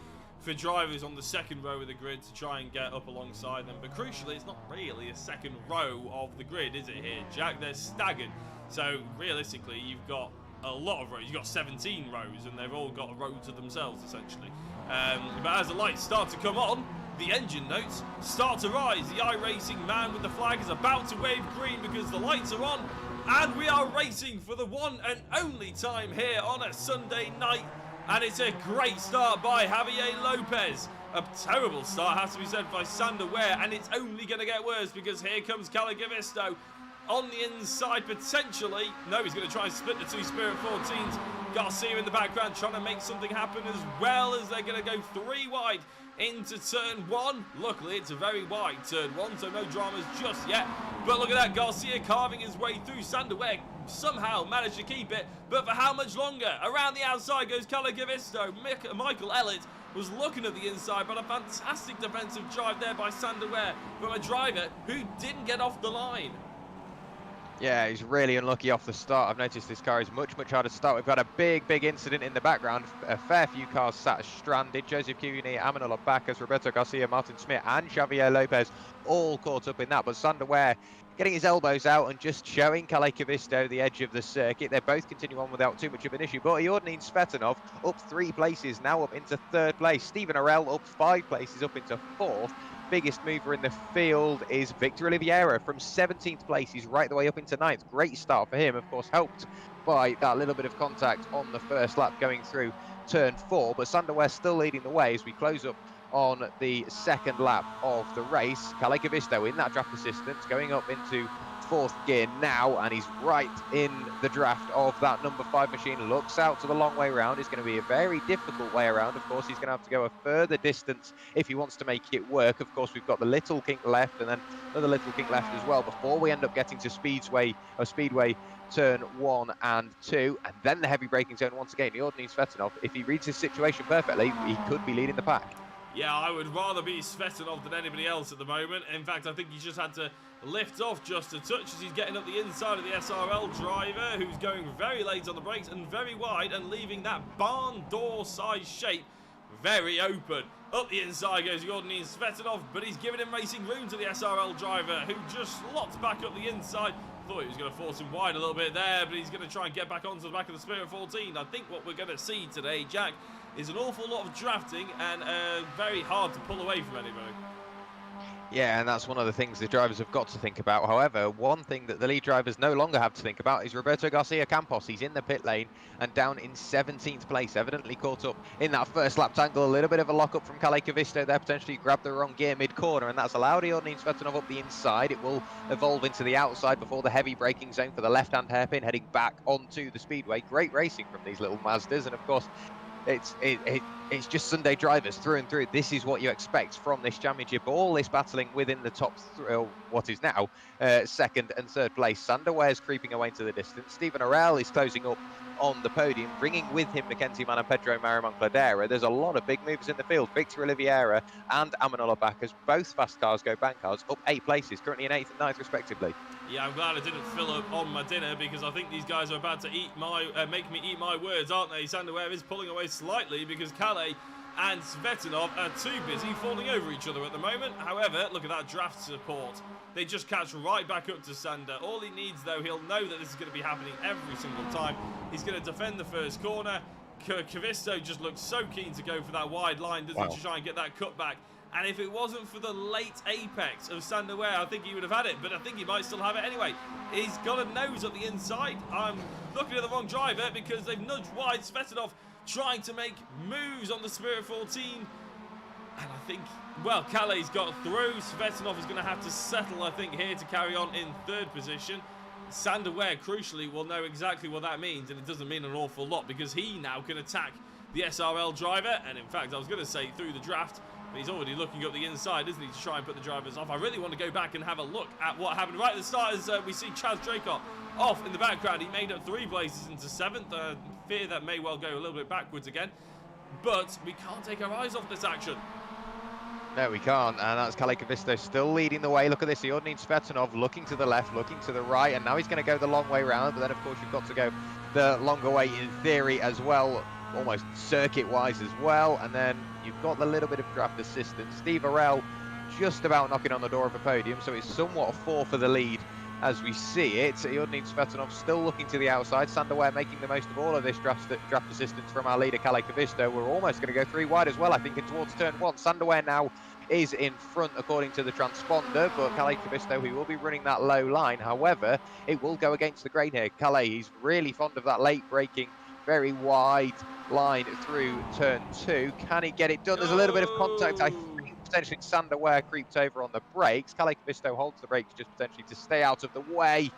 for drivers on the second row of the grid to try and get up alongside them. But crucially, it's not really a second row of the grid, is it here, Jack? They're staggered. So realistically, you've got a lot of rows. You've got 17 rows, and they've all got a row to themselves, essentially. But as the lights start to come on, the engine notes start to rise. The iRacing man with the flag is about to wave green because the lights are on, and we are racing for the one and only time here on a Sunday night. And it's a great start by Javier Lopez. A terrible start, has to be said, by Sander Ware, and it's only going to get worse because here comes Kalle Kavisto on the inside, potentially. No, he's going to try and split the 2 Spirit 14s. Garcia in the background trying to make something happen, as well as they're going to go 3 wide into turn 1. Luckily, it's a very wide turn 1, so no dramas just yet. But look at that, Garcia carving his way through. Sander Ware somehow managed to keep it, but for how much longer? Around the outside goes Kalle Kavisto. Michael Elliott was looking at the inside, but a fantastic defensive drive there by Sander Ware from a driver who didn't get off the line. Yeah, he's really unlucky off the start. I've noticed this car is much, much harder to start. We've got a big incident in the background. A fair few cars sat stranded. Joseph Cuny, Amanullah Bacchus, Roberto Garcia, Martin Smith and Xavier Lopez all caught up in that. But Sander Ware getting his elbows out and just showing Calais Cavisto the edge of the circuit. They both continue on without too much of an issue. But Iordanin Svetanov up 3 places, now up into 3rd place. Stephen Arell up 5 places, up into 4th. Biggest mover in the field is Victor Oliveira from 17th place. He's right the way up into 9th. Great start for him, of course, helped by that little bit of contact on the first lap going through turn 4. But Sander Ware still leading the way as we close up on the 2nd lap of the race. Calais Cavisto in that draft assistance, going up into 4th gear now, and he's right in the draft of that number 5 machine. Looks out to the long way around. It's going to be a very difficult way around. Of course, he's going to have to go a further distance if he wants to make it work. Of course, we've got the little kink left and then another little kink left as well before we end up getting to Speedway turn 1 and 2, and then the heavy braking zone once again. Iordanin Svetanov, if he reads his situation perfectly, he could be leading the pack. Yeah, I would rather be Svetanov than anybody else at the moment. In fact, I think he's just had to lift off just a touch as he's getting up the inside of the SRL driver, who's going very late on the brakes and very wide and leaving that barn door size shape very open. Up the inside goes Iordanin Svetanov, but he's giving him racing room to the SRL driver, who just locked back up the inside. Thought he was going to force him wide a little bit there, but he's going to try and get back onto the back of the Spirit 14. I think what we're going to see today, Jack, is an awful lot of drafting and very hard to pull away from anybody. Yeah, and that's one of the things the drivers have got to think about. However, one thing that the lead drivers no longer have to think about is Roberto Garcia Campos. He's in the pit lane and down in 17th place, evidently caught up in that first lap tangle. A little bit of a lock-up from Calais Cavisto there, potentially grabbed the wrong gear mid-corner, and that's allowed Iordanin Svetanov up the inside. It will evolve into the outside before the heavy braking zone for the left-hand hairpin, heading back onto the speedway. Great racing from these little Mazdas, and of course, it's just Sunday drivers through and through. This is what you expect from this championship. All this battling within the top what is now 2nd and 3rd place. Sander Ware's creeping away into the distance. Stephen Arell is closing up on the podium, bringing with him Mackenzie Mann and Pedro Marimon-Cladera. There's a lot of big movers in the field. Victor Oliveira and Amanullah Bacchus, both fast cars go bank cars, up 8 places, currently in 8th and 9th respectively. Yeah, I'm glad I didn't fill up on my dinner, because I think these guys are about to make me eat my words, aren't they? Sander Ware is pulling away slightly because Calais and Svetanov are too busy falling over each other at the moment. However, look at that draft support. They just catch right back up to Sander. All he needs, though, he'll know that this is going to be happening every single time. He's going to defend the first corner. Cavisto just looks so keen to go for that wide line, doesn't he, to try and get that cut back. And if it wasn't for the late apex of Sander Ware, I think he would have had it, but I think he might still have it anyway. He's got a nose up the inside. I'm looking at the wrong driver because they've nudged wide. Svetanov trying to make moves on the Spirit 14. And I think, well, Calais got through. Svetanov is going to have to settle, I think, here to carry on in 3rd position. Sander Ware, crucially, will know exactly what that means, and it doesn't mean an awful lot because he now can attack the SRL driver. And in fact, I was going to say through the draft, but he's already looking up the inside, isn't he, to try and put the drivers off. I really want to go back and have a look at what happened right at the start as we see Chaz Dracott off in the background. He made up 3 places into 7th. Fear that may well go a little bit backwards again. But we can't take our eyes off this action. No, we can't, and that's Calais Cavisto still leading the way. Look at this, Iordanin Svetanov looking to the left, looking to the right, and now he's going to go the long way round, but then of course you've got to go the longer way in theory as well, almost circuit-wise as well, and then you've got the little bit of draft assistance. Steve Arell just about knocking on the door of a podium, so it's somewhat a 4 for the lead as we see it. Iordanin Svetanov still looking to the outside. Sander Ware making the most of all of this draft assistance from our leader, Calais Cavisto. We're almost going to go 3 wide as well, I think, and towards turn 1. Sander Ware now is in front according to the transponder, but Calais Cavisto, he will be running that low line. However, it will go against the grain here. Calais, he's really fond of that late braking, very wide line through turn 2. Can he get it done? There's a little bit of contact. I think potentially Sander Ware creeps over on the brakes. Calais Cavisto holds the brakes just potentially to stay out of the way.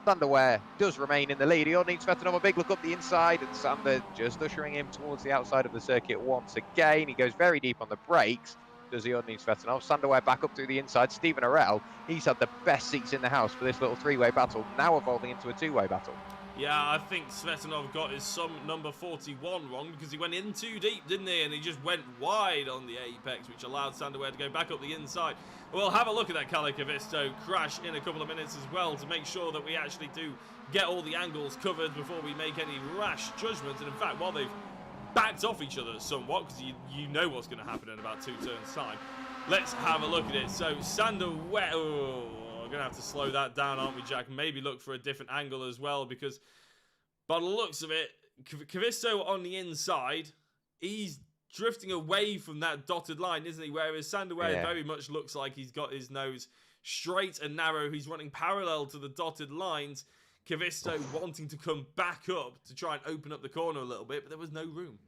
Sander Ware does remain in the lead. Iordanin Svetanov, a big look up the inside, and Sander just ushering him towards the outside of the circuit once again. He goes very deep on the brakes. Does Iordanin Svetanov. Sander Ware back up through the inside. Stephen Arell, he's had the best seats in the house for this little 3-way battle, now evolving into a 2-way battle. Yeah, I think Svetanov got his number 41 wrong because he went in too deep, didn't he? And he just went wide on the apex, which allowed Sander Weir to go back up the inside. We'll have a look at that Calicavisto crash in a couple of minutes as well to make sure that we actually do get all the angles covered before we make any rash judgments. And in fact, while they've backed off each other somewhat, because you know what's going to happen in about 2 turns' time, let's have a look at it. So Sander Weir... Oh, we're going to have to slow that down, aren't we, Jack? Maybe look for a different angle as well, because by the looks of it, Cavisto on the inside, he's drifting away from that dotted line, isn't he? Whereas Sander Weir very much looks like he's got his nose straight and narrow. He's running parallel to the dotted lines. Cavisto wanting to come back up to try and open up the corner a little bit, but there was no room.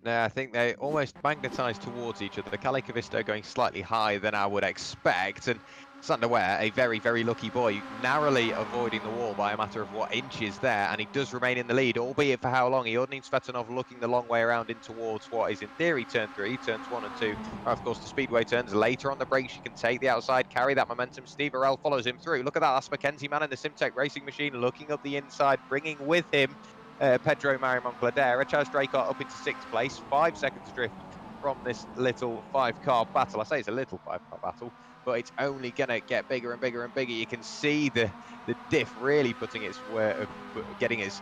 No, I think they almost magnetised towards each other. The Calicavisto going slightly higher than I would expect, and Sander Weir, a very, very lucky boy, narrowly avoiding the wall by a matter of inches there, and he does remain in the lead, albeit for how long? Iordanin Svetanov looking the long way around in towards what is in theory turn 3, turns 1 and 2 are of course the speedway turns. Later on the brakes, you can take the outside, carry that momentum. Steve Werrell follows him through. Look at that, that's Mackenzie man in the Simtech racing machine looking up the inside, bringing with him Pedro Marimon-Cladera. Charles Draycott up into 6th place, 5 seconds drift from this little 5-car battle. I say it's a little 5-car battle, but it's only going to get bigger and bigger and bigger. You can see the diff really putting its getting its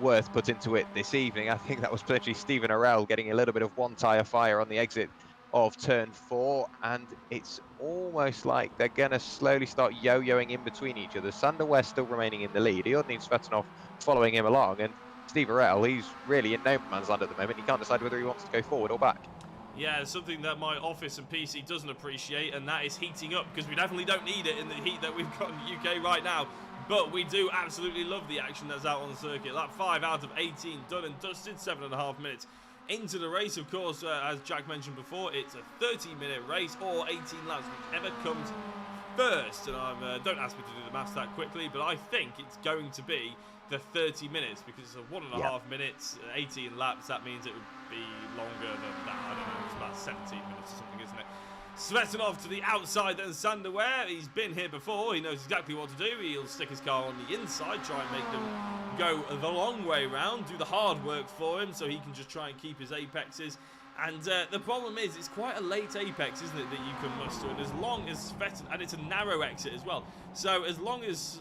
worth put into it this evening. I think that was potentially Stephen Werrell getting a little bit of one tyre fire on the exit of turn 4, and it's almost like they're going to slowly start yo-yoing in between each other. Sander Weir still remaining in the lead. Iordanin Svetanov following him along, and Steve Werrell, he's really in no man's land at the moment. He can't decide whether he wants to go forward or back. Yeah, something that my office and PC doesn't appreciate, and that is heating up, because we definitely don't need it in the heat that we've got in the UK right now. But we do absolutely love the action that's out on the circuit. Lap 5 out of 18 done and dusted, 7.5 minutes into the race. Of course, as Jack mentioned before, it's a 30-minute race or 18 laps, whichever comes first. And don't ask me to do the maths that quickly, but I think it's going to be the 30 minutes, because it's a 1.5 minutes, 18 laps. That means it would be longer than that. I don't know, it's about 17 minutes or something, isn't it? Svetanov to the outside, then Sander Weir. He's been here before. He knows exactly what to do. He'll stick his car on the inside, try and make them go the long way round, do the hard work for him so he can just try and keep his apexes. And the problem is, it's quite a late apex, isn't it, that you can muster. And as long as Svetanov, and it's a narrow exit as well. So as long as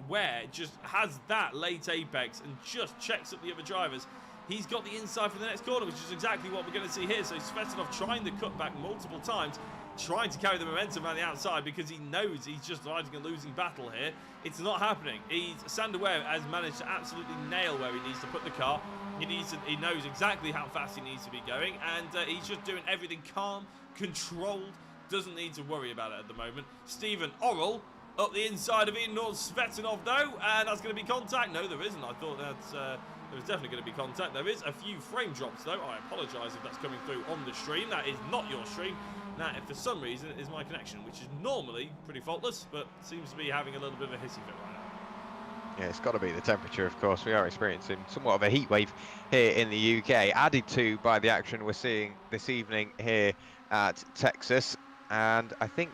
Weir just has that late apex and just checks up the other drivers, he's got the inside for the next corner, which is exactly what we're going to see here. So Svetanov trying to cut back multiple times, trying to carry the momentum around the outside, because he knows he's just fighting a losing battle here. It's not happening. Sander Weir has managed to absolutely nail where he needs to put the car. He knows exactly how fast he needs to be going, and he's just doing everything calm, controlled, doesn't need to worry about it at the moment. Stephen Werrell up the inside of Ian Svetanov though, and that's going to be contact. No, there isn't. I thought that there was definitely going to be contact. There is a few frame drops though. I apologise if that's coming through on the stream. That is not your stream. That, for some reason, is my connection, which is normally pretty faultless, but seems to be having a little bit of a hissy fit right now. Yeah, it's got to be the temperature, of course. We are experiencing somewhat of a heat wave here in the UK, added to by the action we're seeing this evening here at Texas. And I think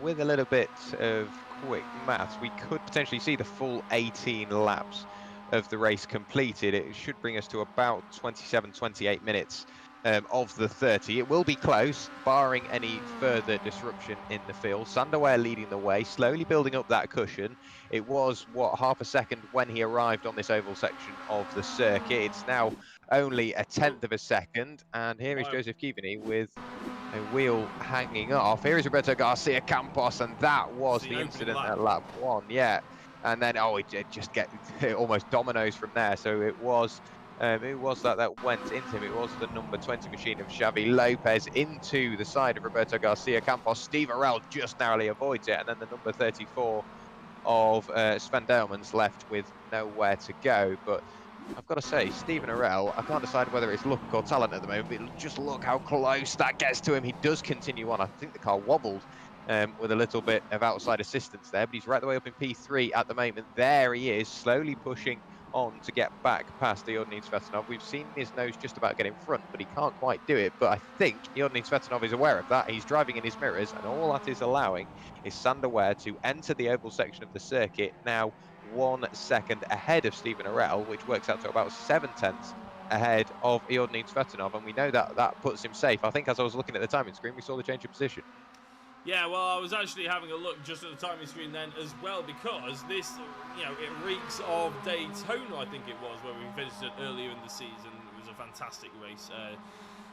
with a little bit of quick maths, we could potentially see the full 18 laps of the race completed. It should bring us to about 27, 28 minutes of the 30. It will be close, barring any further disruption in the field. Sander Weir leading the way, slowly building up that cushion. It was, half a second when he arrived on this oval section of the circuit. It's now only a 1/10 of a second, and here is Joseph Kivini with a wheel hanging off. Here is Roberto Garcia Campos, and that was the incident at lap 1. Yeah, and then it just get almost dominoes from there. So it was that went into him. It was the number 20 machine of Xavi Lopez into the side of Roberto Garcia Campos. Steve Werrell just narrowly avoids it, and then the number 34 of Sven Delman's left with nowhere to go. But I've got to say, Stephen Werrell, I can't decide whether it's luck or talent at the moment, but just look how close that gets to him. He does continue on. I think the car wobbled with a little bit of outside assistance there, but he's right the way up in P3 at the moment. There he is, slowly pushing on to get back past Iordanin Svetanov. We've seen his nose just about get in front, but he can't quite do it. But I think Iordanin Svetanov is aware of that. He's driving in his mirrors, and all that is allowing is Sander Weir to enter the oval section of the circuit now 1 second ahead of Stephen Arell, which works out to about 7/10 ahead of Iordanin Svetanov, and we know that that puts him safe. I think as I was looking at the timing screen, we saw the change of position. Yeah, well, I was actually having a look just at the timing screen then as well, because this, you know, it reeks of Daytona, I think it was, where we finished it earlier in the season. It was a fantastic race.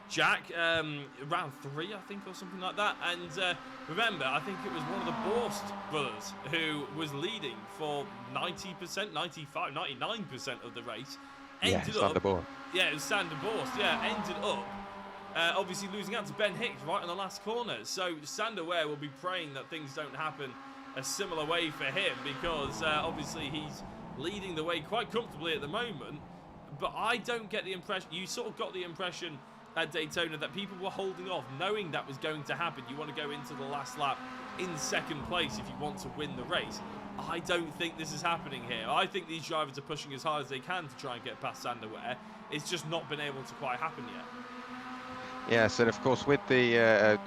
Jack, round 3, I think, or something like that. And remember, I think it was one of the Borst brothers who was leading for 90%, 95, 99% of the race. Ended up, yeah, it was Sander Borst. Yeah, ended up obviously losing out to Ben Hicks right on the last corner. So Sander Ware will be praying that things don't happen a similar way for him, because obviously he's leading the way quite comfortably at the moment. But I don't get the impression, you sort of got the impression at Daytona that people were holding off, knowing that was going to happen. You want to go into the last lap in second place if you want to win the race. I don't think this is happening here. I think these drivers are pushing as hard as they can to try and get past Sander Ware. It's just not been able to quite happen yet. Yes, and of course with the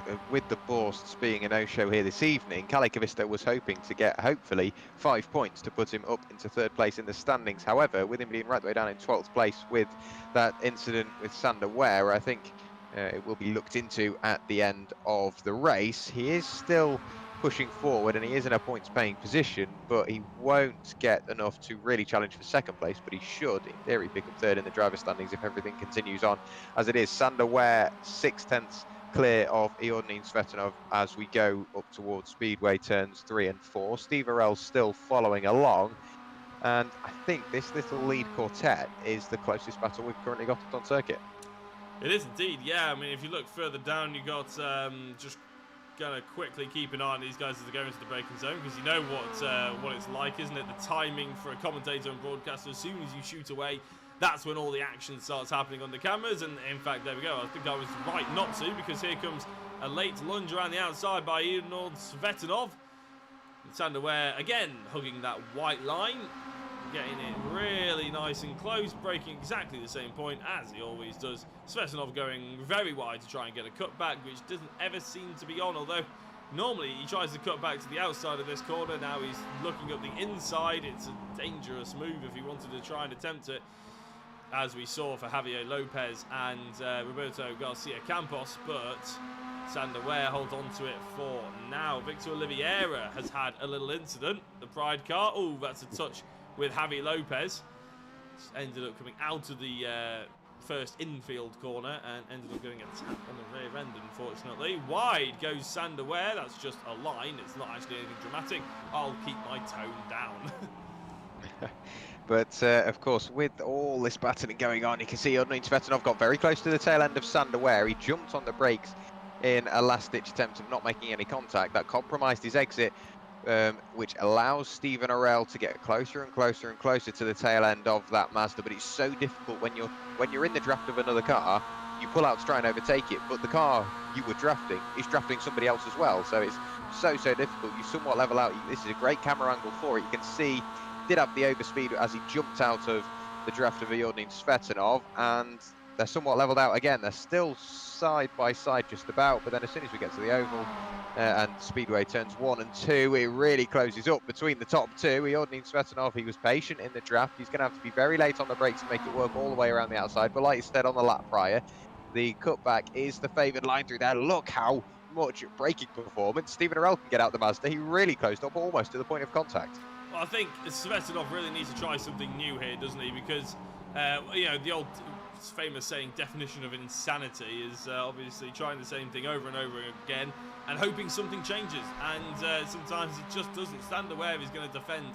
Borsts being a no-show here this evening, Kalle Kavisto was hoping to get hopefully 5 points to put him up into 3rd place in the standings. However, with him being right the way down in 12th place with that incident with Sander Ware, I think it will be looked into at the end of the race. He is still pushing forward and he is in a points paying position, but he won't get enough to really challenge for 2nd place, but he should in theory pick up 3rd in the driver standings if everything continues on as it is. Sander Ware 6/10 clear of Iordanin Svetanov as we go up towards Speedway turns 3 and 4. Steve Arell still following along, and I think this little lead quartet is the closest battle we've currently got on circuit. It is indeed, yeah. I mean, if you look further down, you got just gonna quickly keep an eye on these guys as they go into the braking zone, because you know what it's like, isn't it? The timing for a commentator and broadcaster, as soon as you shoot away, that's when all the action starts happening on the cameras. And in fact, there we go. I think I was right not to, because here comes a late lunge around the outside by Iordanin Svetanov. Sander Ware again hugging that white line, getting it really nice and close, braking exactly the same point as he always does. Svetanov going very wide to try and get a cutback, which doesn't ever seem to be on, although normally he tries to cut back to the outside of this corner. Now he's looking up the inside. It's a dangerous move if he wanted to try and attempt it, as we saw for Javier Lopez and Roberto Garcia Campos, but Sander Ware holds on to it for now. Victor Oliveira has had a little incident. The Pride car, oh, that's a touch with Javi Lopez. Ended up coming out of the first infield corner and ended up getting a tap on the rear end, unfortunately. Wide goes Sander Ware. That's just a line. It's not actually anything dramatic. I'll keep my tone down. But of course, with all this battling going on, you can see Iordanin Svetanov got very close to the tail end of Sander Ware. He jumped on the brakes in a last-ditch attempt of not making any contact. That compromised his exit, which allows Stephen Arell to get closer and closer and closer to the tail end of that Mazda. But it's so difficult when you're in the draft of another car. You pull out to try and overtake it, but the car you were drafting is drafting somebody else as well. So it's so difficult. You somewhat level out. This is a great camera angle for it. You can see did have the overspeed as he jumped out of the draft of Iordanin Svetanov, and they're somewhat leveled out again. They're still side by side just about, but then as soon as we get to the oval and Speedway turns 1 and 2, it really closes up between the top two. Iordanin Svetanov, he was patient in the draft. He's going to have to be very late on the brakes to make it work all the way around the outside, but like you said on the lap prior, the cutback is the favoured line through there. Look how much braking performance Stephen Arell can get out the Mazda. He really closed up almost to the point of contact. Well, I think Svetanov really needs to try something new here, doesn't he? Because, you know, the old famous saying, definition of insanity, is obviously trying the same thing over and over again and hoping something changes. And sometimes it just doesn't. Sander Ware is going to defend.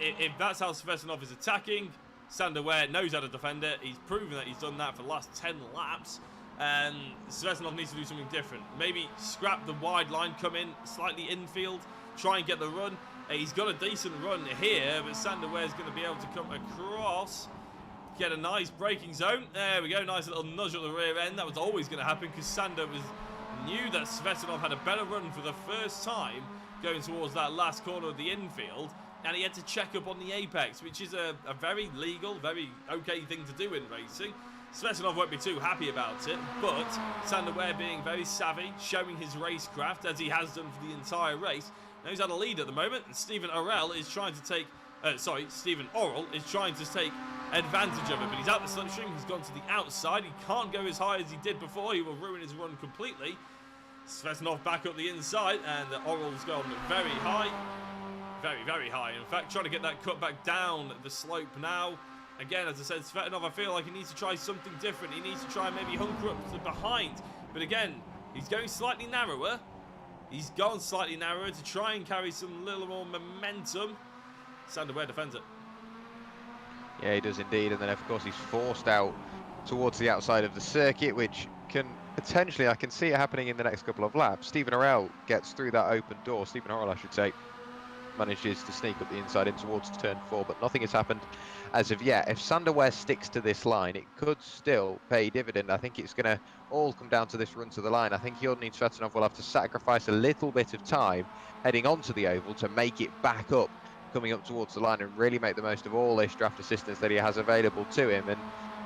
If that's how Svetanov is attacking, Sander Ware knows how to defend it. He's proven that he's done that for the last 10 laps. And Svetanov needs to do something different. Maybe scrap the wide line, come in slightly infield, try and get the run. He's got a decent run here, but Sander Ware is going to be able to come across, get a nice braking zone. There we go, nice little nudge at the rear end. That was always going to happen because Sander knew that Svetanov had a better run for the first time going towards that last corner of the infield, and he had to check up on the apex, which is a very legal, very okay thing to do in racing. Svetanov won't be too happy about it, but Sander Ware being very savvy, showing his racecraft as he has done for the entire race. Now he's had a lead at the moment, and Stephen Arell is trying to take Stephen Orrell is trying to take advantage of it, but he's out the slipstream. He's gone to the outside. He can't go as high as he did before. He will ruin his run completely. Svetanov back up the inside, and Orrell's gone very high. Very, very high. In fact, trying to get that cut back down the slope now. Again, as I said, Svetanov, I feel like he needs to try something different. He needs to try and maybe hunker up to behind. But again, he's going slightly narrower. He's gone slightly narrower to try and carry some little more momentum. Sander Ware defends it. Yeah, he does indeed. And then, of course, he's forced out towards the outside of the circuit, which can potentially, I can see it happening in the next couple of laps. Stephen Orrell gets through that open door. Stephen Orrell, I should say, manages to sneak up the inside in towards turn 4, but nothing has happened as of yet. If Sander Ware sticks to this line, it could still pay dividend. I think it's going to all come down to this run to the line. I think Jordan Svetanov will have to sacrifice a little bit of time heading onto the oval to make it back up, coming up towards the line, and really make the most of all this draft assistance that he has available to him. And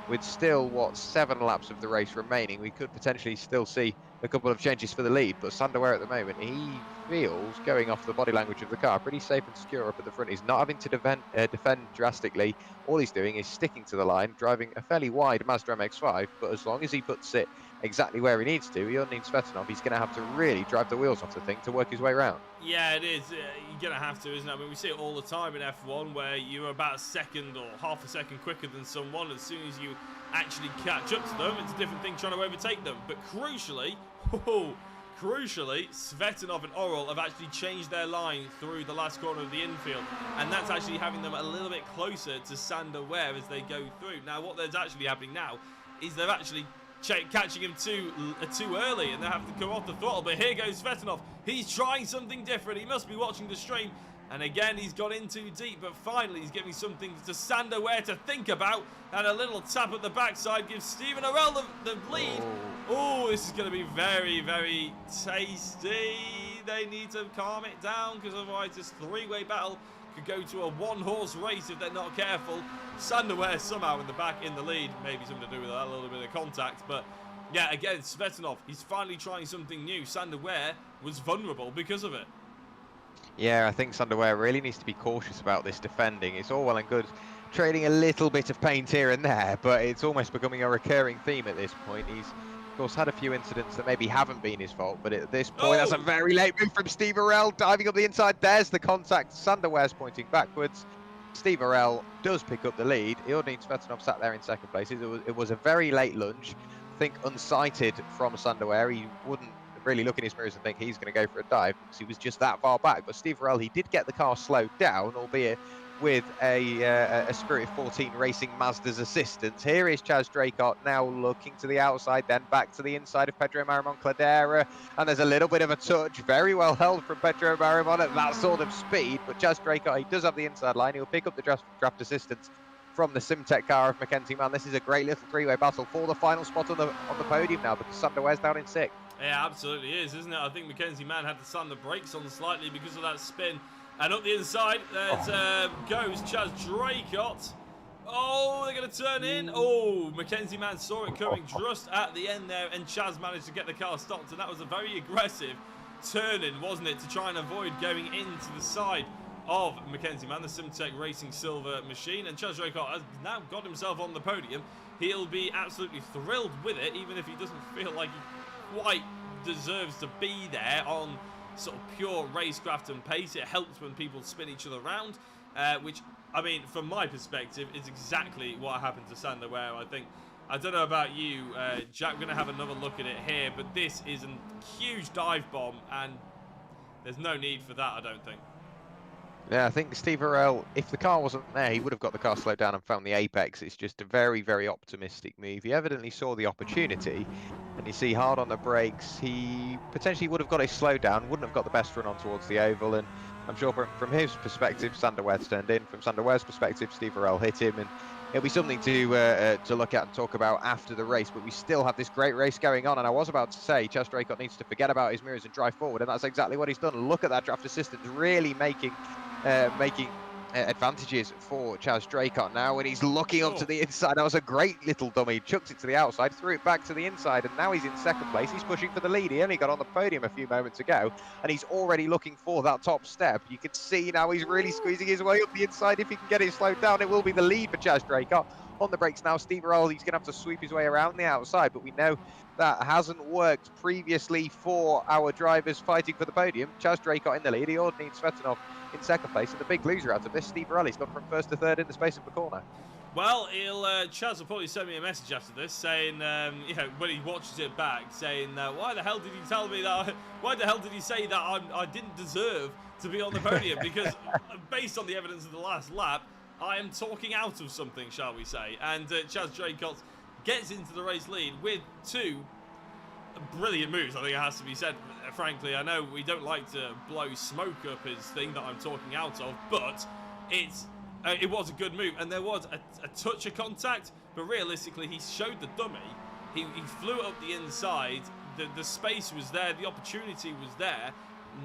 with still, what, 7 laps of the race remaining, we could potentially still see a couple of changes for the lead. But Sander Ware at the moment, he feels, going off the body language of the car, pretty safe and secure up at the front. He's not having to defend drastically. All he's doing is sticking to the line, driving a fairly wide Mazda MX-5. But as long as he puts it exactly where he needs to, he doesn't need Svetanov. He's going to have to really drive the wheels off the thing to work his way around. Yeah, it is. You're going to have to, isn't it? I mean, we see it all the time in F1 where you're about a second or half a second quicker than someone. As soon as you actually catch up to them, it's a different thing trying to overtake them. But crucially, Svetanov and Orrell have actually changed their line through the last corner of the infield, and that's actually having them a little bit closer to Sander Ware as they go through. Now, what is actually happening now is they're actually catching him too early, and they have to come off the throttle. But here goes Svetanov. He's trying something different. He must be watching the stream. And again, he's gone in too deep, but finally he's giving something to Sander Ware to think about. And a little tap at the backside gives Stephen Orrell the lead. Oh, this is going to be very, very tasty. They need to calm it down, because otherwise this three-way battle could go to a one-horse race if they're not careful. Sander Ware somehow in the back in the lead. Maybe something to do with that, a little bit of contact. But yeah, again, Svetanov, he's finally trying something new. Sander Ware was vulnerable because of it. Yeah, I think Sander Ware really needs to be cautious about this defending. It's all well and good trading a little bit of paint here and there, but it's almost becoming a recurring theme at this point. He's, of course, had a few incidents that maybe haven't been his fault, but at this point, that's a very late move from Steve Orrell, diving up the inside. There's the contact. Sander Ware's pointing backwards. Steve Orrell does pick up the lead. Jordan Svetanov sat there in second place. It was a very late lunge. I think unsighted from Sander Ware. He wouldn't really look in his mirrors and think he's going to go for a dive, because he was just that far back. But Steve Orrell, he did get the car slowed down, albeit with a Spirit 14 Racing Mazda's assistance. Here is Chaz Draycott now looking to the outside, then back to the inside of Pedro Marimon Cladera, and there's a little bit of a touch, very well held from Pedro Marimon at that sort of speed. But Chaz Draycott, he does have the inside line. He'll pick up the draft assistance from the Simtech car of Mackenzie Mann. This is a great little three-way battle for the final spot on the podium now, because Sander Ware's down in 6th. Yeah, absolutely is, isn't it? I think Mackenzie Mann had to slam the brakes on slightly because of that spin. And up the inside, there goes Chaz Draycott. Oh, they're going to turn in. Oh, Mackenzie Mann saw it coming just at the end there, and Chaz managed to get the car stopped. And that was a very aggressive turn-in, wasn't it, to try and avoid going into the side of Mackenzie Mann, the Simtech Racing Silver machine. And Chaz Draycott has now got himself on the podium. He'll be absolutely thrilled with it, even if he doesn't feel like he quite deserves to be there on sort of pure racecraft and pace. It helps when people spin each other around, which, I mean, from my perspective, is exactly what happened to Sander Ware. I don't know about you, Jack, we're going to have another look at it here, but this is a huge dive bomb, and there's no need for that, I don't think. Yeah, I think Steve Orrell, if the car wasn't there, he would have got the car slowed down and found the apex. It's just a very, very optimistic move. He evidently saw the opportunity, and you see hard on the brakes. He potentially would have got a slowdown, wouldn't have got the best run on towards the oval, and I'm sure from his perspective, Sander Ware's turned in. From Sander Ware's perspective, Steve Orrell hit him, and it'll be something to look at and talk about after the race. But we still have this great race going on, and I was about to say Chaz Draycott needs to forget about his mirrors and drive forward, and that's exactly what he's done. Look at that draft assistance, really making advantages for Chaz Draycott now, and he's looking up to the inside. That was a great little dummy. Chucked it to the outside, threw it back to the inside, and now he's in second place. He's pushing for the lead. He only got on the podium a few moments ago, and he's already looking for that top step. You can see now he's really squeezing his way up the inside. If he can get it slowed down, it will be the lead for Chaz Draycott. On the brakes now, Steve Werrell, he's going to have to sweep his way around the outside, but we know that hasn't worked previously for our drivers fighting for the podium. Chaz Draycott in the lead, Iordine Svetanov in second place, and the big loser out of this, Steve Werrell, he's gone from first to third in the space of the corner. Well, Chaz will probably send me a message after this saying, when he watches it back, saying, why the hell did he tell me that? Why the hell did he say that I didn't deserve to be on the podium? Because based on the evidence of the last lap, I am talking out of something, shall we say. And Chaz Draycott gets into the race lead with 2 brilliant moves, I think it has to be said. Frankly, I know we don't like to blow smoke up his thing that I'm talking out of, but it was a good move, and there was a touch of contact, but realistically, he showed the dummy. He flew up the inside. The space was there. The opportunity was there.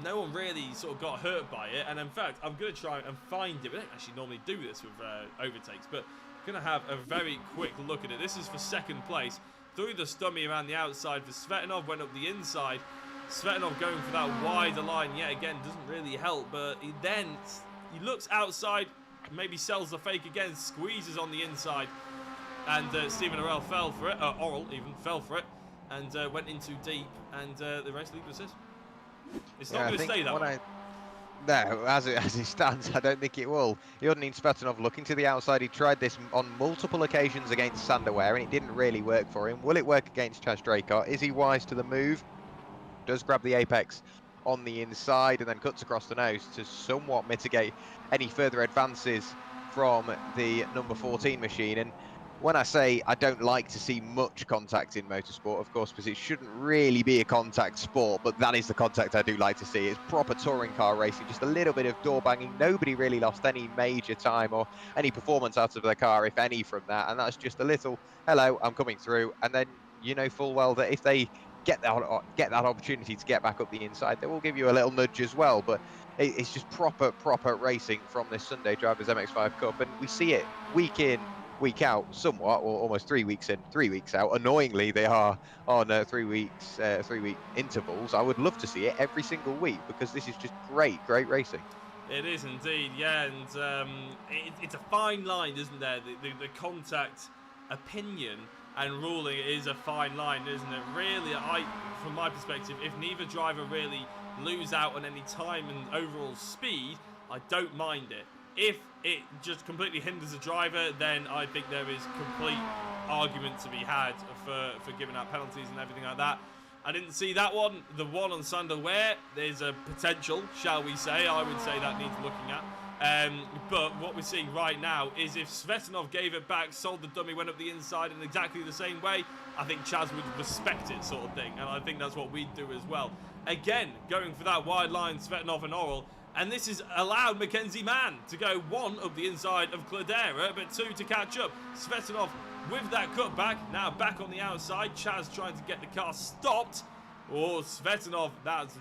No one really sort of got hurt by it, and in fact, I'm going to try and find it. We don't actually normally do this with overtakes, but I'm going to have a very quick look at it. This is for second place. Threw the dummy around the outside for Svetanov, went up the inside. Svetanov going for that wider line yet again doesn't really help, but he looks outside, maybe sells the fake again, squeezes on the inside, and Stephen Orell fell for it, Orell even fell for it, and went in too deep, and the race lead was this. It's not going to stay that way. No, as it stands, I don't think it will. Iordine Svetanov looking to the outside. He tried this on multiple occasions against Sander Ware, and it didn't really work for him. Will it work against Chaz Draycott? Is he wise to the move? Does grab the apex on the inside and then cuts across the nose to somewhat mitigate any further advances from the number 14 machine. And when I say I don't like to see much contact in motorsport, of course, because it shouldn't really be a contact sport, but that is the contact I do like to see. It's proper touring car racing, just a little bit of door banging. Nobody really lost any major time or any performance out of their car, if any, from that. And that's just a little, hello, I'm coming through. And then you know full well that if they get that opportunity to get back up the inside, they will give you a little nudge as well. But it's just proper racing from this Sunday Drivers MX-5 Cup. And we see it week in, week out, somewhat, or almost 3 weeks in, 3 weeks out. Annoyingly, they are on 3 week intervals. I would love to see it every single week because this is just great racing. It is indeed, yeah, and it's a fine line, isn't there? The contact opinion and ruling is a fine line, isn't it? Really, from my perspective, if neither driver really lose out on any time and overall speed, I don't mind it. If it just completely hinders a driver, then I think there is complete argument to be had for giving out penalties and everything like that. I didn't see that one. The one on Sander Ware, there's a potential, shall we say. I would say that needs looking at. But what we're seeing right now is if Svetanov gave it back, sold the dummy, went up the inside in exactly the same way, I think Chaz would respect it, sort of thing. And I think that's what we'd do as well. Again, going for that wide line, Svetanov and Orell. And this has allowed Mackenzie Mann to go 1 up the inside of Cladera, but 2 to catch up. Svetanov with that cutback, now back on the outside. Chaz trying to get the car stopped. Oh, Svetanov, that's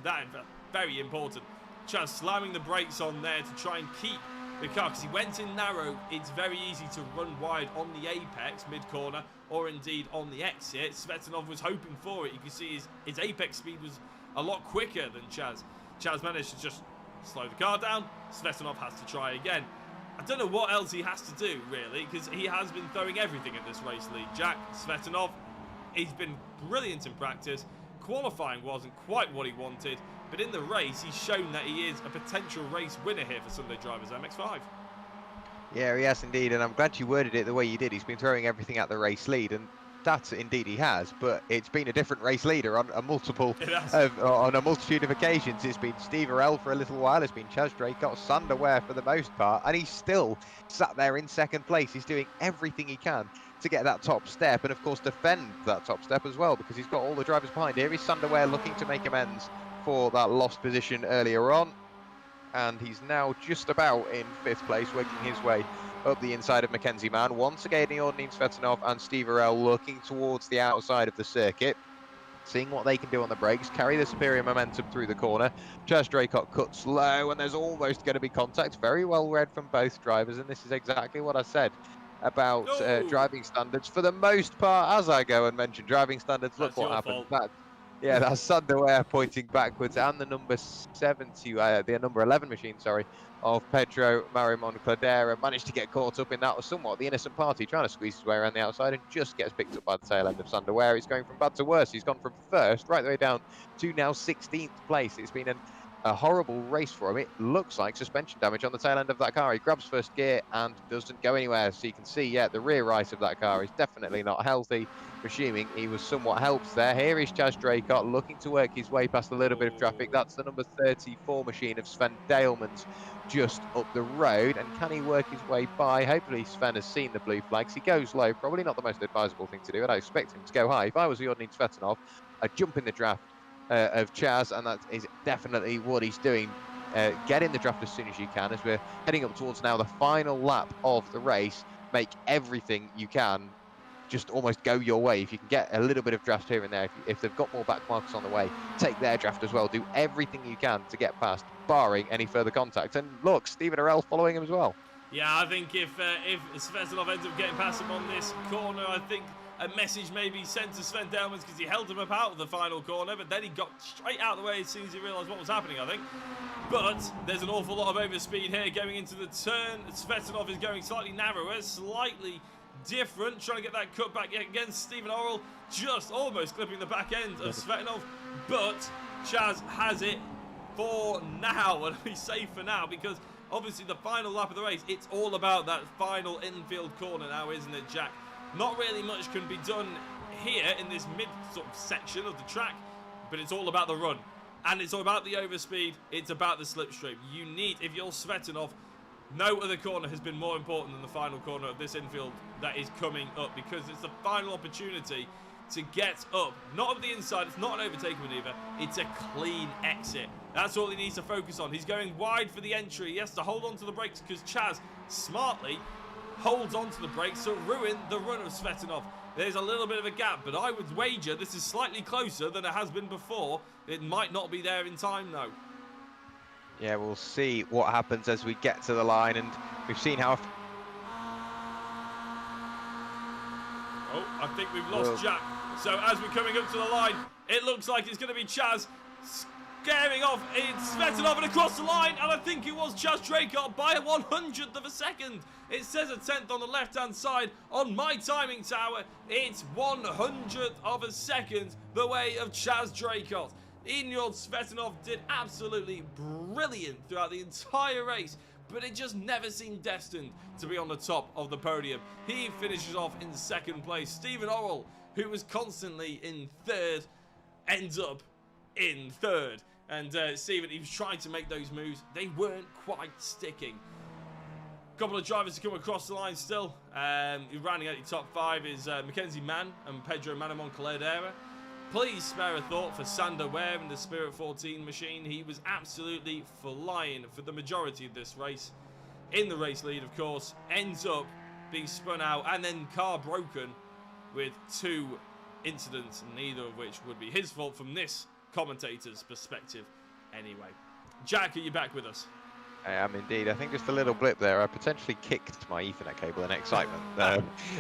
very important. Chaz slamming the brakes on there to try and keep the car, because he went in narrow. It's very easy to run wide on the apex, mid-corner, or indeed on the exit. Svetanov was hoping for it. You can see his apex speed was a lot quicker than Chaz. Chaz managed to just slow the car down. Svetanov has to try again. I don't know what else he has to do, really, because he has been throwing everything at this race lead. Jack Svetanov, he's been brilliant in practice. Qualifying wasn't quite what he wanted, but in the race, he's shown that he is a potential race winner here for Sunday Drivers MX-5. Yeah, he has indeed, and I'm glad you worded it the way you did. He's been throwing everything at the race lead, and that indeed he has, but it's been a different race leader on a multitude of occasions. It's been Steve Werrell for a little while, it's been Chaz Draycott, Sander Ware for the most part, and he's still sat there in second place. He's doing everything he can to get that top step, and of course defend that top step as well, because he's got all the drivers behind. Here is Sander Ware looking to make amends for that lost position earlier on, and he's now just about in 5th place, working his way up the inside of Mackenzie Mann. Once again, Iordine Svetanov and Steve Werrell looking towards the outside of the circuit. seeing what they can do on the brakes, carry the superior momentum through the corner. Chaz Draycott cuts low, and there's almost going to be contact. Very well read from both drivers, and this is exactly what I said about driving standards. For the most part, as I go and mention driving standards, look what happened. Yeah, that's Sander Ware pointing backwards, and the number 70, the number 11 machine, sorry, of Pedro Marimon Cladera managed to get caught up in that, was somewhat the innocent party, trying to squeeze his way around the outside, and just gets picked up by the tail end of Sander Ware. He's going from bad to worse. He's gone from first right the way down to now 16th place. It's been a horrible race for him. It looks like suspension damage on the tail end of that car. He grabs first gear and doesn't go anywhere. So you can see, yeah, the rear right of that car is definitely not healthy. Assuming he was somewhat helped there. Here is Chaz Draycott looking to work his way past a little bit of traffic. That's the number 34 machine of Sven Dalemans just up the road. And can he work his way by? Hopefully Sven has seen the blue flags. He goes low, probably not the most advisable thing to do. I'd expect him to go high. If I was Jordan Svetanov, I'd jump in the draft of Chaz, and that is definitely what he's doing. Get in the draft as soon as you can, as we're heading up towards now the final lap of the race. Make everything you can just almost go your way. If you can get a little bit of draft here and there, if they've got more back markers on the way, take their draft as well. Do everything you can to get past, barring any further contact. And look, Stephen Arell following him as well. Yeah, I think if Svetanov ends up getting past him on this corner, I think a message may be sent to Sven Dalemans, because he held him up out of the final corner, but then he got straight out of the way as soon as he realised what was happening, I think. But there's an awful lot of overspeed here going into the turn. Svetanov is going slightly narrower, slightly different, trying to get that cut back against Stephen Orrell, just almost clipping the back end of Svetanov, but Chaz has it for now, and we say for now, because obviously the final lap of the race, it's all about that final infield corner now, isn't it, Jack? Not really much can be done here in this mid sort of section of the track, but it's all about the run, and it's all about the overspeed, it's about the slipstream. You need, if you're Svetanov, no other corner has been more important than the final corner of this infield that is coming up, because it's the final opportunity to get up. Not up the inside, it's not an overtaking maneuver, it's a clean exit. That's all he needs to focus on. He's going wide for the entry. He has to hold on to the brakes, because Chaz smartly holds on to the brakes to ruin the run of Svetanov. There's a little bit of a gap, but I would wager this is slightly closer than it has been before. It might not be there in time, though. Yeah, we'll see what happens as we get to the line, and we've seen how... Oh, I think we've lost Jack. So as we're coming up to the line, it looks like it's going to be Chaz scaring off Svetanov and across the line, and I think it was Chaz Draycott by a 100th of a second. It says a 10th on the left-hand side on my timing tower. It's 100th of a second the way of Chaz Draycott. Inyod Svetanov did absolutely brilliant throughout the entire race, but it just never seemed destined to be on the top of the podium. He finishes off in second place. Stephen Orrell, who was constantly in third, ends up in third. And Stephen, he was trying to make those moves. They weren't quite sticking. A couple of drivers to come across the line still. Rounding out your top five is Mackenzie Mann and Pedro Marimon Cladera. Please spare a thought for Sander Ware in the Spirit 14 machine. He was absolutely flying for the majority of this race. In the race lead, of course, ends up being spun out and then car broken with two incidents, neither of which would be his fault from this commentator's perspective anyway. Jack, are you back with us? I am indeed. I think just a little blip there. I potentially kicked my Ethernet cable in excitement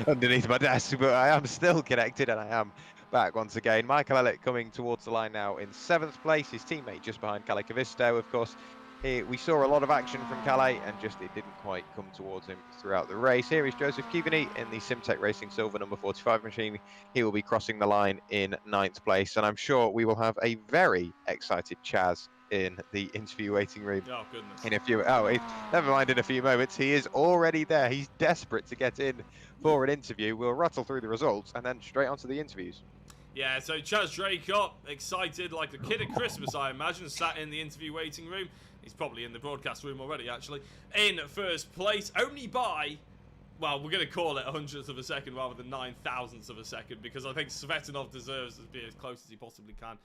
underneath my desk, but I am still connected and I am back once again. Michael Elliott coming towards the line now in 7th place. His teammate just behind Kalle Kavisto, of course. We saw a lot of action from Kalle, and just it didn't quite come towards him throughout the race. Here is Joseph Kivini in the Simtech Racing Silver number 45 machine. He will be crossing the line in 9th place, and I'm sure we will have a very excited Chaz in the interview waiting room. Oh, goodness. In a few, never mind, in a few moments. He is already there. He's desperate to get in for an interview. We'll rattle through the results and then straight onto the interviews. Yeah, so Chaz Draycott, excited like a kid at Christmas, I imagine, sat in the interview waiting room. He's probably in the broadcast room already, actually. In first place, only by well, we're going to call it 100th of a second rather than 9,000ths of a second, because I think Svetinov deserves to be as close as he possibly can.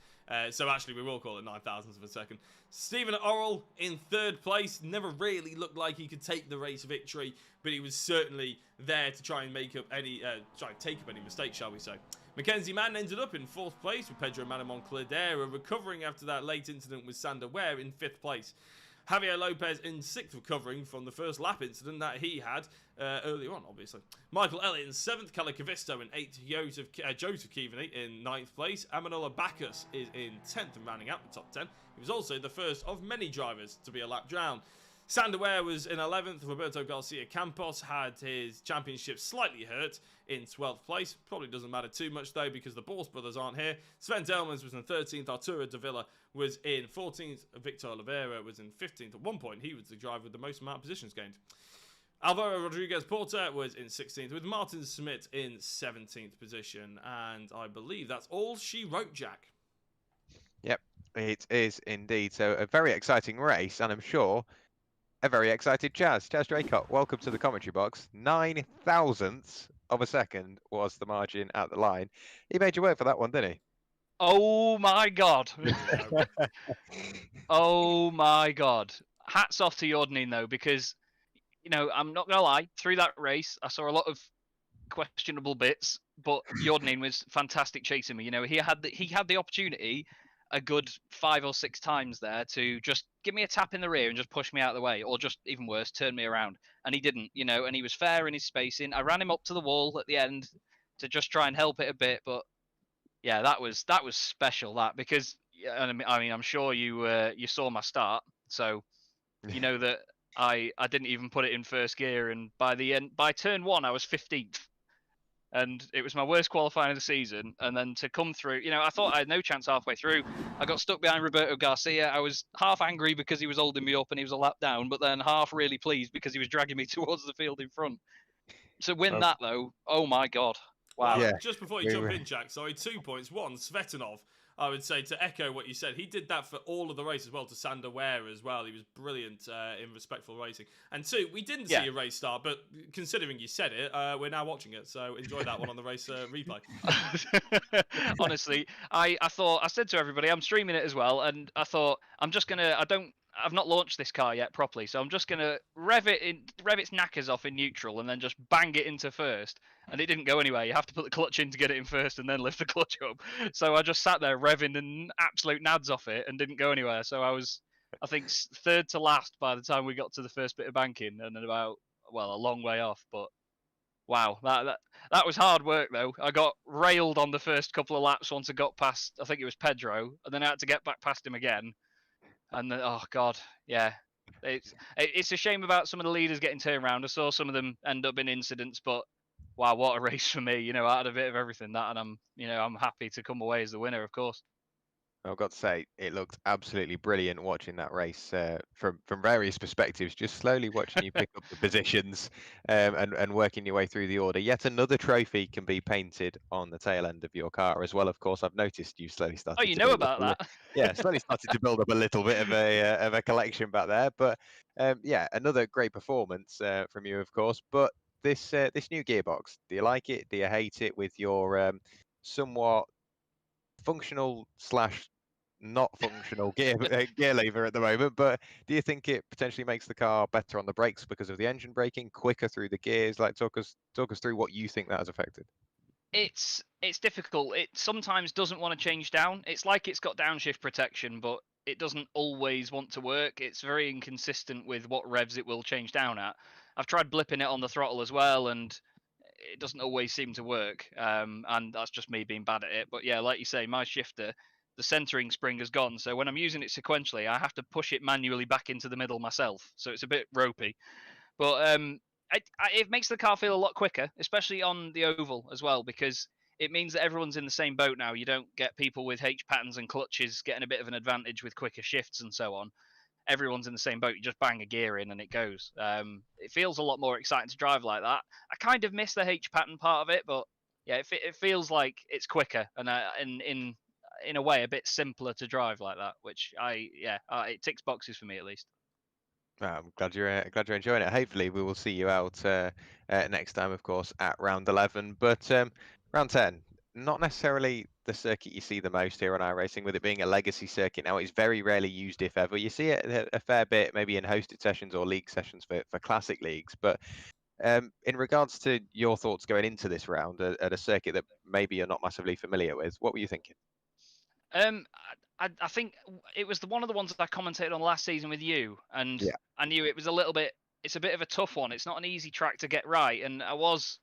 So actually, we will call it 9,000ths of a second. Stephen Orrell in 3rd place. Never really looked like he could take the race victory, but he was certainly there to try and make up any, take up any mistakes, shall we say. Mackenzie Mann ended up in 4th place with Pedro Manamon Cladera, recovering after that late incident with Sander Ware in 5th place. Javier Lopez in 6th, recovering from the first lap incident that he had earlier on, obviously. Michael Elliott in 7th, Kalle Kavisto in 8th, Joseph Kiveny in 9th place. Amanola Bacchus is in 10th and rounding out the top 10. He was also the first of many drivers to be a lap down. Sander Ware was in 11th. Roberto Garcia Campos had his championship slightly hurt in 12th place. Probably doesn't matter too much though, because the Borst brothers aren't here. Sven Delmans was in 13th. Arturo de Villa was in 14th. Victor Oliveira was in 15th. At one point, he was the driver with the most amount of positions gained. Alvaro Rodriguez Porta was in 16th, with Martin Smith in 17th position. And I believe that's all she wrote, Jack. Yep, it is indeed. So a very exciting race, and I'm sure a very excited Chaz. Chaz Draycott, welcome to the commentary box. 9,000ths of a second was the margin at the line. He made you work for that one, didn't he? Oh my God. Oh my God. Hats off to Jordanin though, because, you know, I'm not going to lie, through that race, I saw a lot of questionable bits, but Jordanin was fantastic chasing me. You know, he had the opportunity a good 5 or 6 times there to just give me a tap in the rear and just push me out of the way, or just even worse, turn me around. And he didn't, you know, and he was fair in his spacing. I ran him up to the wall at the end to just try and help it a bit, but yeah, that was special, that, because I mean, I'm sure you saw my start, so you know that I didn't even put it in first gear, and by turn 1 I was 15th. And it was my worst qualifying of the season. And then to come through, you know, I thought I had no chance halfway through. I got stuck behind Roberto Garcia. I was half angry because he was holding me up and he was a lap down, but then half really pleased because he was dragging me towards the field in front. To win that, though, oh my God. Wow. Well, just before you jump in, Jack, sorry, 2 points. One, Svetinov, I would say, to echo what you said, he did that for all of the race as well, to Sander Ware as well. He was brilliant in respectful racing. And 2, we didn't see a race start, but considering you said it, we're now watching it, so enjoy that one on the race replay. Honestly, I said to everybody, I'm streaming it as well, and I thought, I've not launched this car yet properly, so I'm just gonna rev its knackers off in neutral and then just bang it into first. And it didn't go anywhere. You have to put the clutch in to get it in first and then lift the clutch up. So I just sat there revving and absolute nads off it and didn't go anywhere. So I was, I think, 3rd to last by the time we got to the first bit of banking, and then a long way off. But wow, that was hard work though. I got railed on the first couple of laps once I got past, I think it was Pedro, and then I had to get back past him again. And then, oh God, yeah. It's a shame about some of the leaders getting turned around. I saw some of them end up in incidents, but wow, what a race for me. You know, I had a bit of everything, that, and I'm happy to come away as the winner, of course. I've got to say, it looked absolutely brilliant watching that race from various perspectives, just slowly watching you pick up the positions and working your way through the order. Yet another trophy can be painted on the tail end of your car as well. Of course, I've noticed you've slowly started. Oh, you know about that? Yeah, slowly started to build up a little bit of a collection back there. But yeah, another great performance from you, of course. But this new gearbox, do you like it? Do you hate it with your somewhat functional / not functional gear lever at the moment, but do you think it potentially makes the car better on the brakes because of the engine braking, quicker through the gears? Like, talk us through what you think that has affected. It's difficult. It sometimes doesn't want to change down. It's like it's got downshift protection, but it doesn't always want to work. It's very inconsistent with what revs it will change down at. I've tried blipping it on the throttle as well, and it doesn't always seem to work. And that's just me being bad at it. But yeah, like you say, my shifter, the centering spring has gone. So when I'm using it sequentially, I have to push it manually back into the middle myself. So it's a bit ropey. But it makes the car feel a lot quicker, especially on the oval as well, because it means that everyone's in the same boat now. You don't get people with H patterns and clutches getting a bit of an advantage with quicker shifts and so on. Everyone's in the same boat. You just bang a gear in and it goes. It feels a lot more exciting to drive like that. I kind of miss the H pattern part of it, but yeah, it feels like it's quicker and in a way a bit simpler to drive like that, which it ticks boxes for me at least. I'm glad you're enjoying it. Hopefully, we will see you out next time, of course, at round 11. But round 10, not necessarily the circuit you see the most here on iRacing, with it being a legacy circuit now. It's very rarely used, if ever. You see it a fair bit, maybe in hosted sessions or league sessions for classic leagues. But in regards to your thoughts going into this round at a circuit that maybe you're not massively familiar with, what were you thinking? Um, I think it was one of the ones that I commentated on last season with you, and Yeah. I knew it was a little bit. It's a bit of a tough one. It's not an easy track to get right, and I was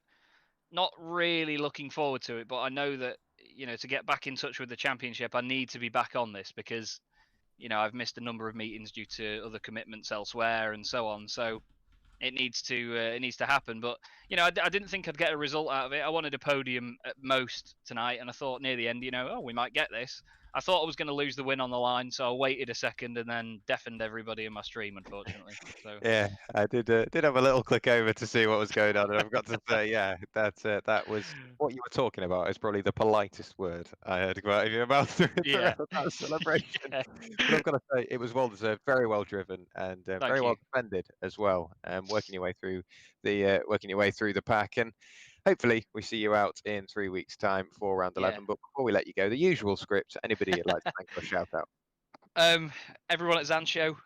not really looking forward to it. But I know that to get back in touch with the championship, I need to be back on this because I've missed a number of meetings due to other commitments elsewhere and so on. So it needs to happen. But I didn't think I'd get a result out of it. I wanted a podium at most tonight, and I thought near the end, we might get this. I thought I was going to lose the win on the line, so I waited a second and then deafened everybody in my stream, unfortunately. So Yeah, I did have a little click over to see what was going on, and I've got to say, yeah, that was what you were talking about. Is probably the politest word I heard come out of your mouth yeah, throughout that celebration. yeah. But I've got to say, it was well deserved, very well driven, and Thank very you. well defended as well. Working your way through the pack, and hopefully we see you out in 3 weeks' time for round Yeah. 11. But before we let you go, the usual script. Anybody you'd like to thank or shout out? Everyone at Zancho,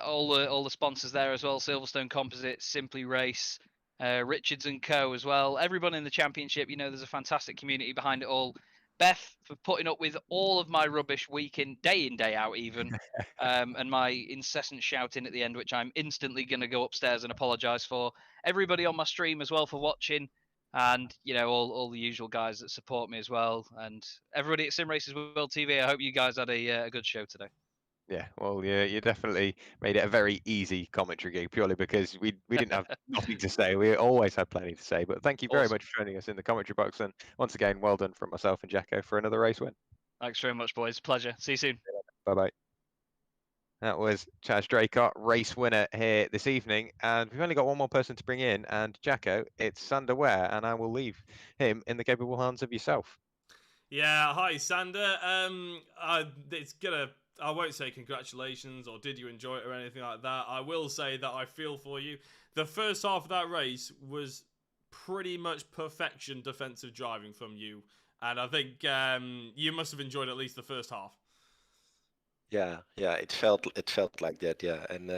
all the sponsors there as well: Silverstone Composites, Simply Race, Richards and Co. as well. Everyone in the championship. There's a fantastic community behind it all. Beth for putting up with all of my rubbish week in, day out even, and my incessant shouting at the end, which I'm instantly going to go upstairs and apologise for. Everybody on my stream as well for watching, and all the usual guys that support me as well, and everybody at Sim Races World TV. I hope you guys had a good show today. Yeah, well, yeah, you definitely made it a very easy commentary gig purely because we didn't have nothing to say. We always had plenty to say. But thank you very Awesome. much for joining us in the commentary box. And once again, well done from myself and Jacko for another race win. Thanks very much, boys. Pleasure. See you soon. Bye bye. That was Chaz Draycott, race winner here this evening. And we've only got one more person to bring in. And Jacko, it's Sander Ware. And I will leave him in the capable hands of yourself. Yeah, hi Sander. I won't say congratulations or did you enjoy it or anything like that. I will say that I feel for you. The first half of that race was pretty much perfection defensive driving from you, and I think you must have enjoyed at least the first half. Yeah, it felt like that, yeah. And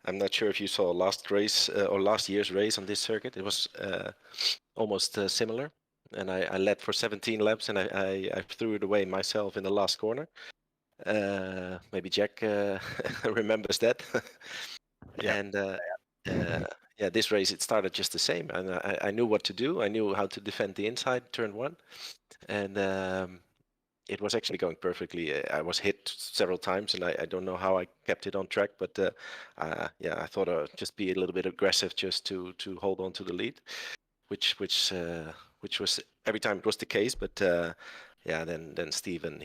I'm not sure if you saw last race or last year's race on this circuit. It was almost similar, and I led for 17 laps, and I threw it away myself in the last corner. Maybe Jack remembers that. Yeah. And yeah, this race it started just the same, and I knew what to do. I knew how to defend the inside turn one, and it was actually going perfectly. I was hit several times, and I don't know how I kept it on track, but yeah, I thought I'd just be a little bit aggressive just to hold on to the lead, which was every time it was the case, but. Yeah, then Steven,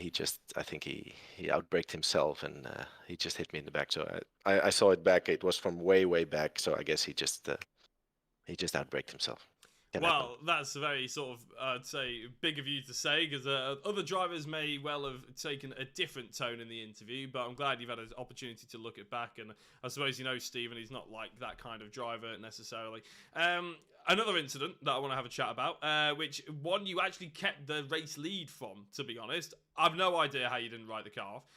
I think he outbraked himself, and he just hit me in the back. So I saw it back. It was from way back. So I guess he just outbraked himself. Well, that's very sort of, I'd say, big of you to say, because other drivers may well have taken a different tone in the interview, but I'm glad you've had an opportunity to look it back, and I suppose Stephen, he's not like that kind of driver necessarily. Another incident that I want to have a chat about, which one you actually kept the race lead from, to be honest. I've no idea how you didn't write the car off.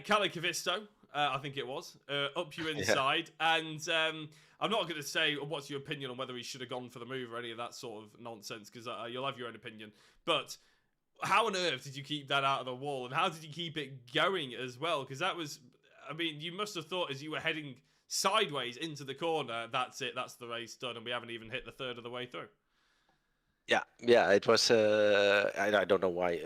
Calle Cavisto, I think it was, up you inside, and I'm not going to say what's your opinion on whether he should have gone for the move or any of that sort of nonsense, because you'll have your own opinion. But how on earth did you keep that out of the wall, and how did you keep it going as well? Because that was, I mean, you must have thought as you were heading sideways into the corner, that's it, that's the race done, and we haven't even hit the third of the way through. Yeah, it was. I don't know why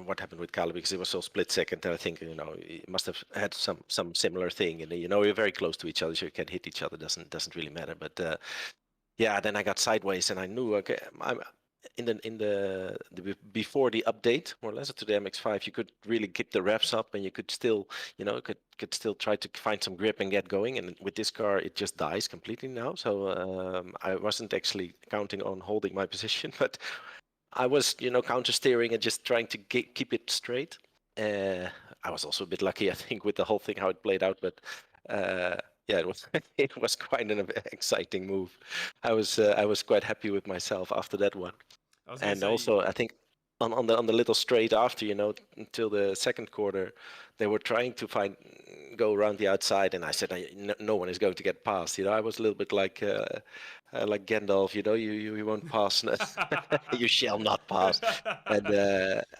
what happened with Calle, because it was so split second, and I think he must have had some similar thing, and you're very close to each other, so you can hit each other. Doesn't really matter. But yeah, then I got sideways, and I knew okay, I'm in the before the update, more or less, to the MX-5, you could really keep the revs up, and you could still could still try to find some grip and get going. And with this car, it just dies completely now. So I wasn't actually counting on holding my position, but I was counter steering and just trying to keep it straight. I was also a bit lucky, I think, with the whole thing how it played out, but yeah, it was it was quite an exciting move. I was quite happy with myself after that one. I was going to And say, also, I think on the little straight after, until the second quarter, they were trying to go around the outside, and I said, no one is going to get past. I was a little bit like Gandalf. You won't pass. You shall not pass. And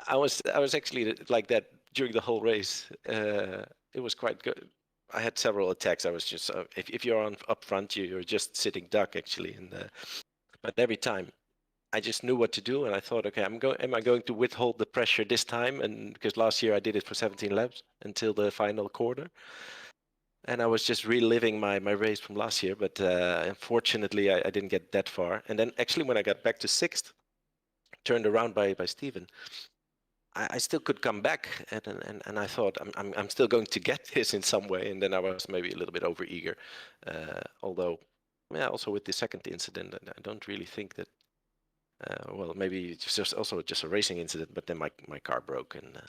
I was actually like that during the whole race. It was quite good. I had several attacks. I was just if you're up front, you're just sitting duck actually, but every time I just knew what to do, and I thought, okay, am I going to withhold the pressure this time? And because last year I did it for 17 laps until the final quarter, and I was just reliving my race from last year. But unfortunately, I didn't get that far. And then actually, when I got back to sixth, turned around by Steven, I still could come back, and I thought I'm still going to get this in some way. And then I was maybe a little bit overeager, although, yeah, also with the second incident, I don't really think that. Well, maybe it's just a racing incident, but then my car broke and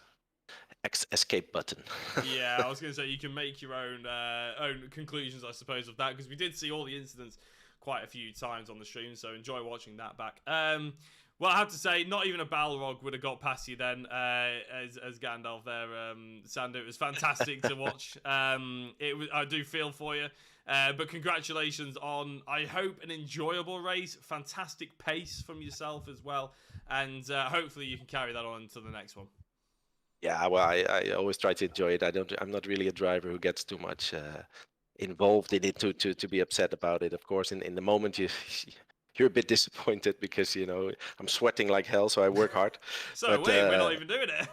escape button. Yeah, I was going to say you can make your own conclusions, I suppose, of that, because we did see all the incidents quite a few times on the stream, so enjoy watching that back. Well, I have to say, not even a Balrog would have got past you then, as Gandalf there, Sander. It was fantastic to watch. I do feel for you. But congratulations on, I hope, an enjoyable race, fantastic pace from yourself as well, and hopefully you can carry that on to the next one. Yeah, well, I always try to enjoy it. I'm not really a driver who gets too much involved in it to be upset about it. Of course, in the moment you're a bit disappointed because I'm sweating like hell, so I work hard. So but, we're not even doing it.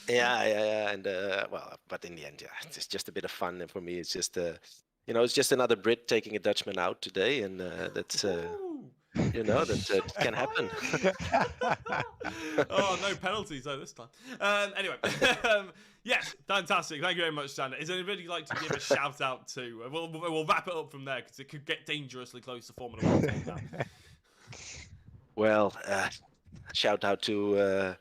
yeah, and well, but in the end, yeah, it's just a bit of fun, and for me, it's just it's just another Brit taking a Dutchman out today, and that's that can happen. Oh, no penalties though this time. Anyway, yes, fantastic. Thank you very much, Sander. Is there anybody you'd like to give a shout out to? We'll wrap it up from there because it could get dangerously close to Formula 1 now. Well, shout out to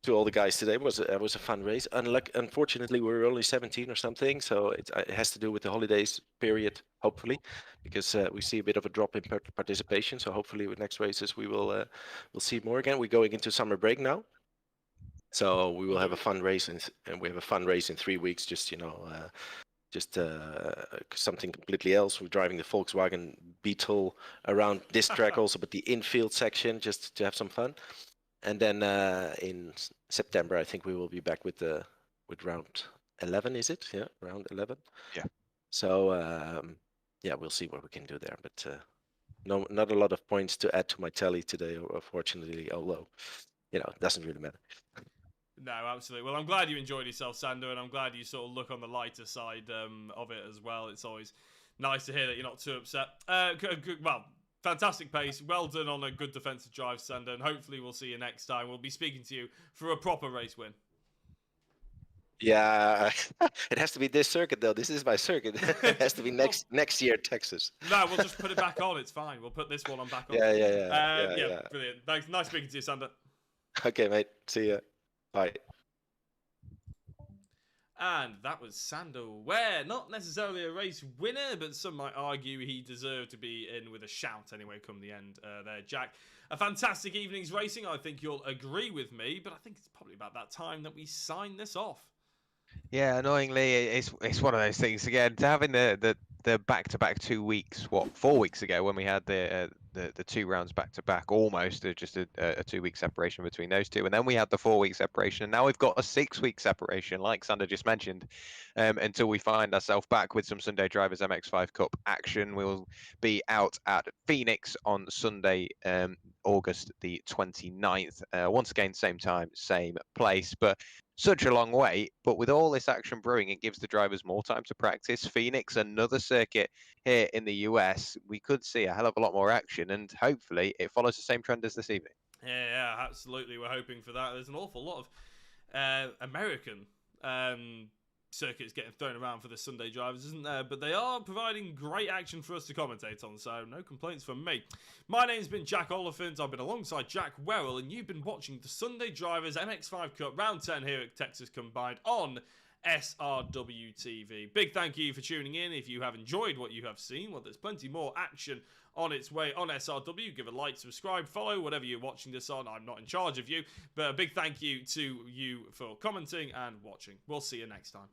all the guys today. It was a fun race. Unfortunately, we were only 17 or something, so it has to do with the holidays period, hopefully, because we see a bit of a drop in participation. So hopefully with next races we will we'll see more again. We're going into summer break now, so we will have a fun race, and we have a fun race in 3 weeks. Just something completely else. We're driving the Volkswagen Beetle around this track also, but the infield section, just to have some fun. And then in September, I think we will be back with round 11. Is it? Yeah, round 11. Yeah. So yeah, we'll see what we can do there. But not a lot of points to add to my tally today, unfortunately. Although, it doesn't really matter. No, absolutely. Well, I'm glad you enjoyed yourself, Sander, and I'm glad you sort of look on the lighter side of it as well. It's always nice to hear that you're not too upset. Well. Fantastic pace. Well done on a good defensive drive, Sander, and hopefully we'll see you next time. We'll be speaking to you for a proper race win. Yeah, it has to be this circuit, though. This is my circuit. It has to be next year, Texas. No, we'll just put it back on. It's fine. We'll put this one on back on. Yeah. Brilliant. Thanks. Nice speaking to you, Sander. Okay, mate. See ya. Bye. And that was Sander Ware. Not necessarily a race winner, but some might argue he deserved to be in with a shout anyway come the end there, Jack. A fantastic evening's racing. I think you'll agree with me, but I think it's probably about that time that we sign this off. Yeah, annoyingly, it's one of those things again. To having the back-to-back 2 weeks, 4 weeks ago when we had the 2 rounds back-to-back, almost just a 2-week separation between those two, and then we had the 4-week separation, and now we've got a 6-week separation, like Sander just mentioned, until we find ourselves back with some Sunday Drivers MX-5 Cup action. We'll be out at Phoenix on Sunday, August the 29th. Once again, same time, same place, but such a long wait. But with all this action brewing, it gives the drivers more time to practice. Phoenix, another circuit here in the US, we could see a hell of a lot more action, and hopefully it follows the same trend as this evening. Yeah, absolutely. We're hoping for that. There's an awful lot of American circuits getting thrown around for the Sunday drivers, isn't there? But they are providing great action for us to commentate on, so no complaints from me. My name's been Jack Oliphant. I've been alongside Jack Werrell, and you've been watching the Sunday Drivers MX-5 Cup Round 10 here at Texas Combined on SRW TV. Big thank you for tuning in. If you have enjoyed what you have seen, well, there's plenty more action on its way on SRW. Give a like, subscribe, follow, whatever you're watching this on. I'm not in charge of you, but a big thank you to you for commenting and watching. We'll see you next time.